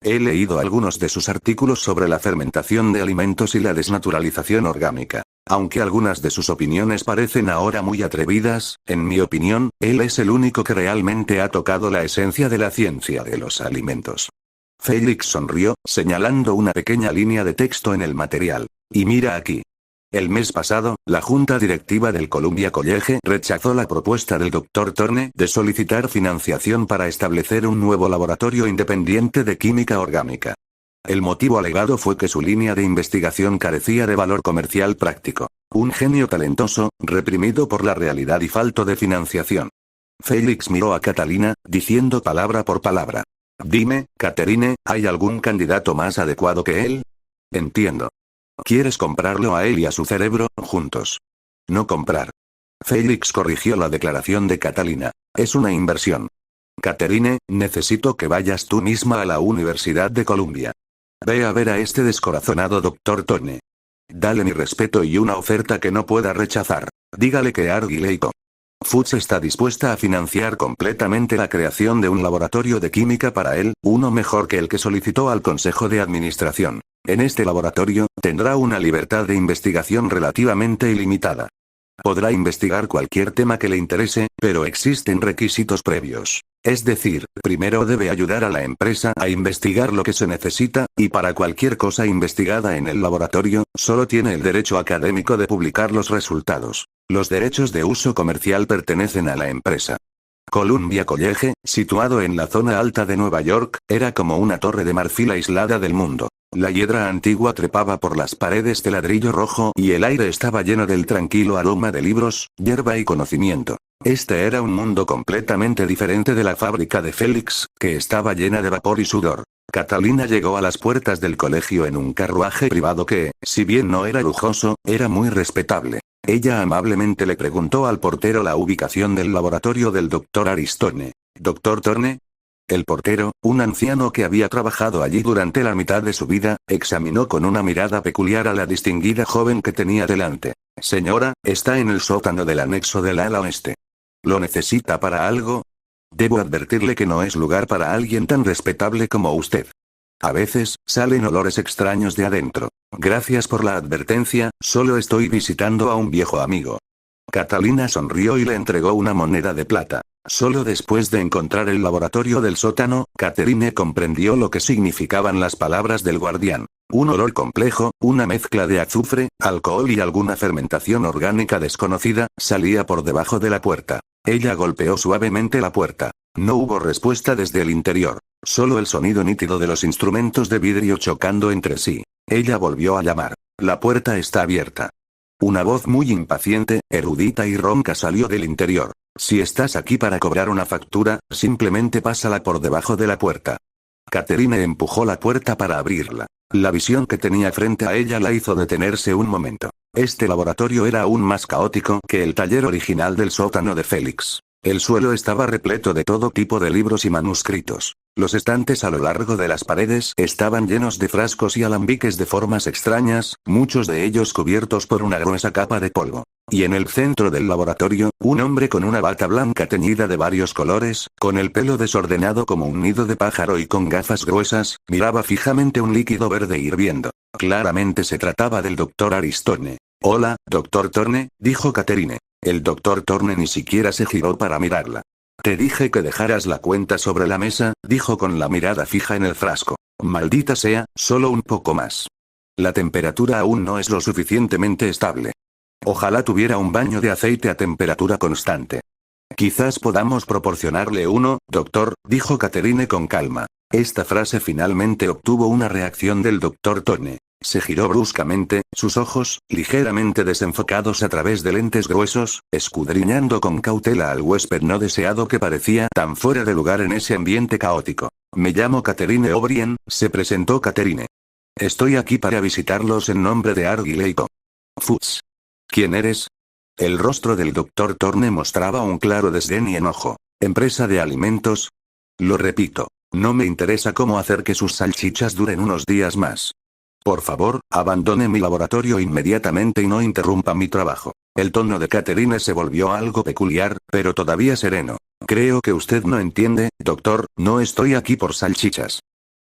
[SPEAKER 1] He leído algunos de sus artículos sobre la fermentación de alimentos y la desnaturalización orgánica. Aunque algunas de sus opiniones parecen ahora muy atrevidas, en mi opinión, él es el único que realmente ha tocado la esencia de la ciencia de los alimentos. Felix sonrió, señalando una pequeña línea de texto en el material. Y mira aquí. El mes pasado, la junta directiva del Columbia College rechazó la propuesta del Dr. Thorne de solicitar financiación para establecer un nuevo laboratorio independiente de química orgánica. El motivo alegado fue que su línea de investigación carecía de valor comercial práctico. Un genio talentoso, reprimido por la realidad y falto de financiación. Felix miró a Catalina, diciendo palabra por palabra. Dime, Catherine, ¿hay algún candidato más adecuado que él? Entiendo. ¿Quieres comprarlo a él y a su cerebro, juntos? No comprar. Felix corrigió la declaración de Catalina. Es una inversión. Catherine, necesito que vayas tú misma a la Universidad de Columbia. Ve a ver a este descorazonado Dr. Thorne. Dale mi respeto y una oferta que no pueda rechazar. Dígale que Argileico Foods está dispuesta a financiar completamente la creación de un laboratorio de química para él, uno mejor que el que solicitó al Consejo de Administración. En este laboratorio, tendrá una libertad de investigación relativamente ilimitada. Podrá investigar cualquier tema que le interese, pero existen requisitos previos. Es decir, primero debe ayudar a la empresa a investigar lo que se necesita, y para cualquier cosa investigada en el laboratorio, solo tiene el derecho académico de publicar los resultados. Los derechos de uso comercial pertenecen a la empresa. Columbia College, situado en la zona alta de Nueva York, era como una torre de marfil aislada del mundo. La hiedra antigua trepaba por las paredes de ladrillo rojo y el aire estaba lleno del tranquilo aroma de libros, hierba y conocimiento. Este era un mundo completamente diferente de la fábrica de Felix, que estaba llena de vapor y sudor. Catalina llegó a las puertas del colegio en un carruaje privado que, si bien no era lujoso, era muy respetable. Ella amablemente le preguntó al portero la ubicación del laboratorio del Dr. Aristorne. ¿Dr. Thorne? El portero, un anciano que había trabajado allí durante la mitad de su vida, examinó con una mirada peculiar a la distinguida joven que tenía delante. Señora, está en el sótano del anexo del ala oeste. ¿Lo necesita para algo? Debo advertirle que no es lugar para alguien tan respetable como usted. A veces, salen olores extraños de adentro. Gracias por la advertencia, solo estoy visitando a un viejo amigo. Catalina sonrió y le entregó una moneda de plata. Solo después de encontrar el laboratorio del sótano, Catherine comprendió lo que significaban las palabras del guardián. Un olor complejo, una mezcla de azufre, alcohol y alguna fermentación orgánica desconocida, salía por debajo de la puerta. Ella golpeó suavemente la puerta. No hubo respuesta desde el interior. Solo el sonido nítido de los instrumentos de vidrio chocando entre sí. Ella volvió a llamar. La puerta está abierta. Una voz muy impaciente, erudita y ronca salió del interior. Si estás aquí para cobrar una factura, simplemente pásala por debajo de la puerta. Catherine empujó la puerta para abrirla. La visión que tenía frente a ella la hizo detenerse un momento. Este laboratorio era aún más caótico que el taller original del sótano de Felix. El suelo estaba repleto de todo tipo de libros y manuscritos. Los estantes a lo largo de las paredes estaban llenos de frascos y alambiques de formas extrañas, muchos de ellos cubiertos por una gruesa capa de polvo. Y en el centro del laboratorio, un hombre con una bata blanca teñida de varios colores, con el pelo desordenado como un nido de pájaro y con gafas gruesas, miraba fijamente un líquido verde hirviendo. Claramente se trataba del Dr. Aristone. Hola, Dr. Thorne, dijo Catherine. El Dr. Thorne ni siquiera se giró para mirarla. Te dije que dejaras la cuenta sobre la mesa, dijo con la mirada fija en el frasco. Maldita sea, solo un poco más. La temperatura aún no es lo suficientemente estable. Ojalá tuviera un baño de aceite a temperatura constante. Quizás podamos proporcionarle uno, doctor, dijo Catherine con calma. Esta frase finalmente obtuvo una reacción del Dr. Thorne. Se giró bruscamente, sus ojos, ligeramente desenfocados a través de lentes gruesos, escudriñando con cautela al huésped no deseado que parecía tan fuera de lugar en ese ambiente caótico. Me llamo Catherine O'Brien, se presentó Catherine. Estoy aquí para visitarlos en nombre de Argileico. Futs. ¿Quién eres? El rostro del Dr. Thorne mostraba un claro desdén y enojo. ¿Empresa de alimentos? Lo repito, no me interesa cómo hacer que sus salchichas duren unos días más. Por favor, abandone mi laboratorio inmediatamente y no interrumpa mi trabajo. El tono de Catherine se volvió algo peculiar, pero todavía sereno. Creo que usted no entiende, doctor, no estoy aquí por salchichas.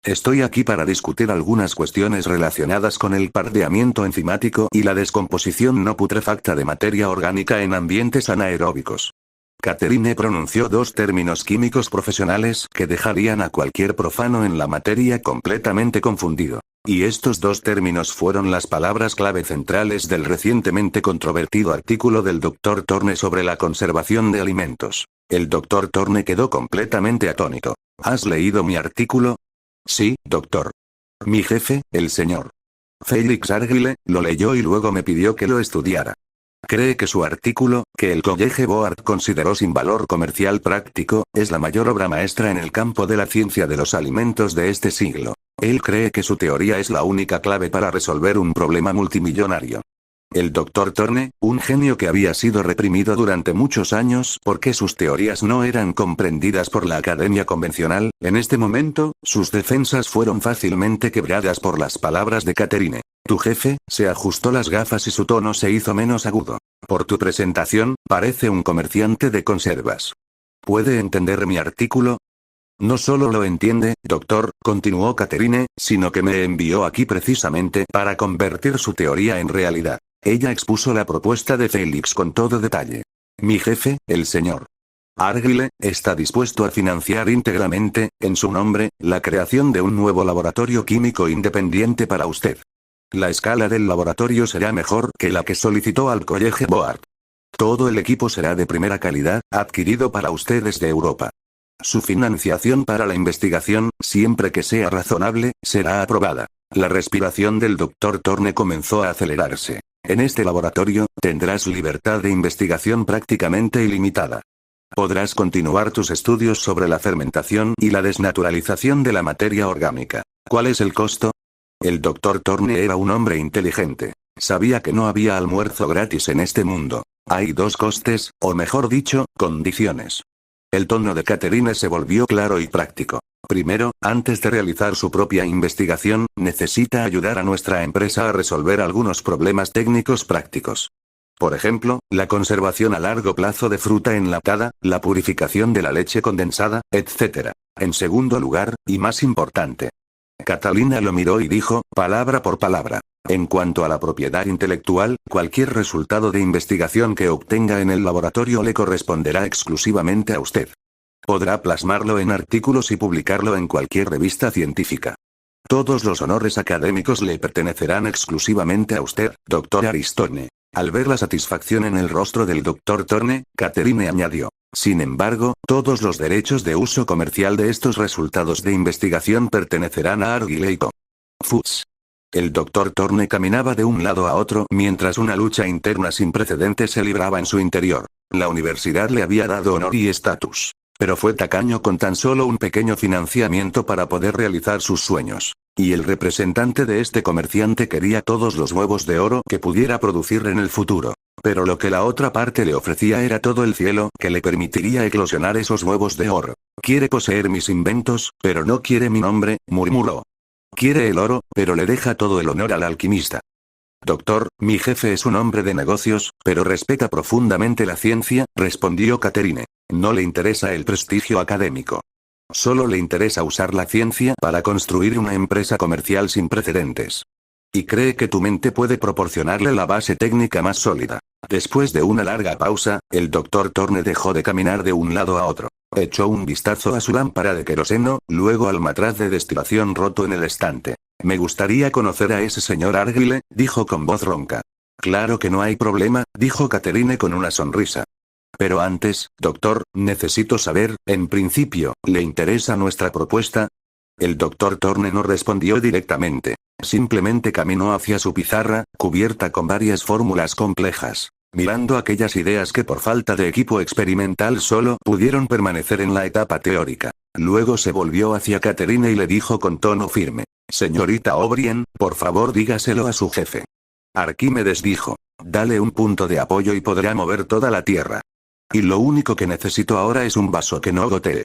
[SPEAKER 1] Estoy aquí para discutir algunas cuestiones relacionadas con el pardeamiento enzimático y la descomposición no putrefacta de materia orgánica en ambientes anaeróbicos. Catherine pronunció dos términos químicos profesionales que dejarían a cualquier profano en la materia completamente confundido. Y estos dos términos fueron las palabras clave centrales del recientemente controvertido artículo del Dr. Thorne sobre la conservación de alimentos. El Dr. Thorne quedó completamente atónito. ¿Has leído mi artículo? Sí, doctor. Mi jefe, el señor Félix Argyle, lo leyó y luego me pidió que lo estudiara. Cree que su artículo, que el College Board consideró sin valor comercial práctico, es la mayor obra maestra en el campo de la ciencia de los alimentos de este siglo. Él cree que su teoría es la única clave para resolver un problema multimillonario. El Dr. Thorne, un genio que había sido reprimido durante muchos años porque sus teorías no eran comprendidas por la academia convencional, en este momento, sus defensas fueron fácilmente quebradas por las palabras de Catherine. Tu jefe, se ajustó las gafas y su tono se hizo menos agudo. Por tu presentación, parece un comerciante de conservas. ¿Puede entender mi artículo? No solo lo entiende, doctor, continuó Catherine, sino que me envió aquí precisamente para convertir su teoría en realidad. Ella expuso la propuesta de Félix con todo detalle. Mi jefe, el señor Argyle, está dispuesto a financiar íntegramente, en su nombre, la creación de un nuevo laboratorio químico independiente para usted. La escala del laboratorio será mejor que la que solicitó al College Board. Todo el equipo será de primera calidad, adquirido para usted desde Europa. Su financiación para la investigación, siempre que sea razonable, será aprobada. La respiración del Dr. Thorne comenzó a acelerarse. En este laboratorio, tendrás libertad de investigación prácticamente ilimitada. Podrás continuar tus estudios sobre la fermentación y la desnaturalización de la materia orgánica. ¿Cuál es el costo? El Dr. Thorne era un hombre inteligente. Sabía que no había almuerzo gratis en este mundo. Hay dos costes, o mejor dicho, condiciones. El tono de Catherine se volvió claro y práctico. Primero, antes de realizar su propia investigación, necesita ayudar a nuestra empresa a resolver algunos problemas técnicos prácticos. Por ejemplo, la conservación a largo plazo de fruta enlatada, la purificación de la leche condensada, etc. En segundo lugar, y más importante. Catalina lo miró y dijo, palabra por palabra. En cuanto a la propiedad intelectual, cualquier resultado de investigación que obtenga en el laboratorio le corresponderá exclusivamente a usted. Podrá plasmarlo en artículos y publicarlo en cualquier revista científica. Todos los honores académicos le pertenecerán exclusivamente a usted, Dr. Aristone. Al ver la satisfacción en el rostro del Dr. Thorne, Catherine añadió. Sin embargo, todos los derechos de uso comercial de estos resultados de investigación pertenecerán a Argileico. Futs. El Dr. Thorne caminaba de un lado a otro mientras una lucha interna sin precedentes se libraba en su interior. La universidad le había dado honor y estatus. Pero fue tacaño con tan solo un pequeño financiamiento para poder realizar sus sueños. Y el representante de este comerciante quería todos los huevos de oro que pudiera producir en el futuro. Pero lo que la otra parte le ofrecía era todo el cielo que le permitiría eclosionar esos huevos de oro. Quiere poseer mis inventos, pero no quiere mi nombre, murmuró. Quiere el oro, pero le deja todo el honor al alquimista. Doctor, mi jefe es un hombre de negocios, pero respeta profundamente la ciencia, respondió Catherine. No le interesa el prestigio académico. Solo le interesa usar la ciencia para construir una empresa comercial sin precedentes. Y cree que tu mente puede proporcionarle la base técnica más sólida. Después de una larga pausa, el doctor Thorne dejó de caminar de un lado a otro. Echó un vistazo a su lámpara de queroseno, luego al matraz de destilación roto en el estante. Me gustaría conocer a ese señor Argyle, dijo con voz ronca. Claro que no hay problema, dijo Catherine con una sonrisa. Pero antes, doctor, necesito saber, en principio, ¿le interesa nuestra propuesta? El doctor Thorne no respondió directamente. Simplemente caminó hacia su pizarra, cubierta con varias fórmulas complejas, mirando aquellas ideas que por falta de equipo experimental solo pudieron permanecer en la etapa teórica. Luego se volvió hacia Catherine y le dijo con tono firme. Señorita O'Brien, por favor dígaselo a su jefe. Arquímedes dijo. Dale un punto de apoyo y podrá mover toda la tierra. Y lo único que necesito ahora es un vaso que no gotee.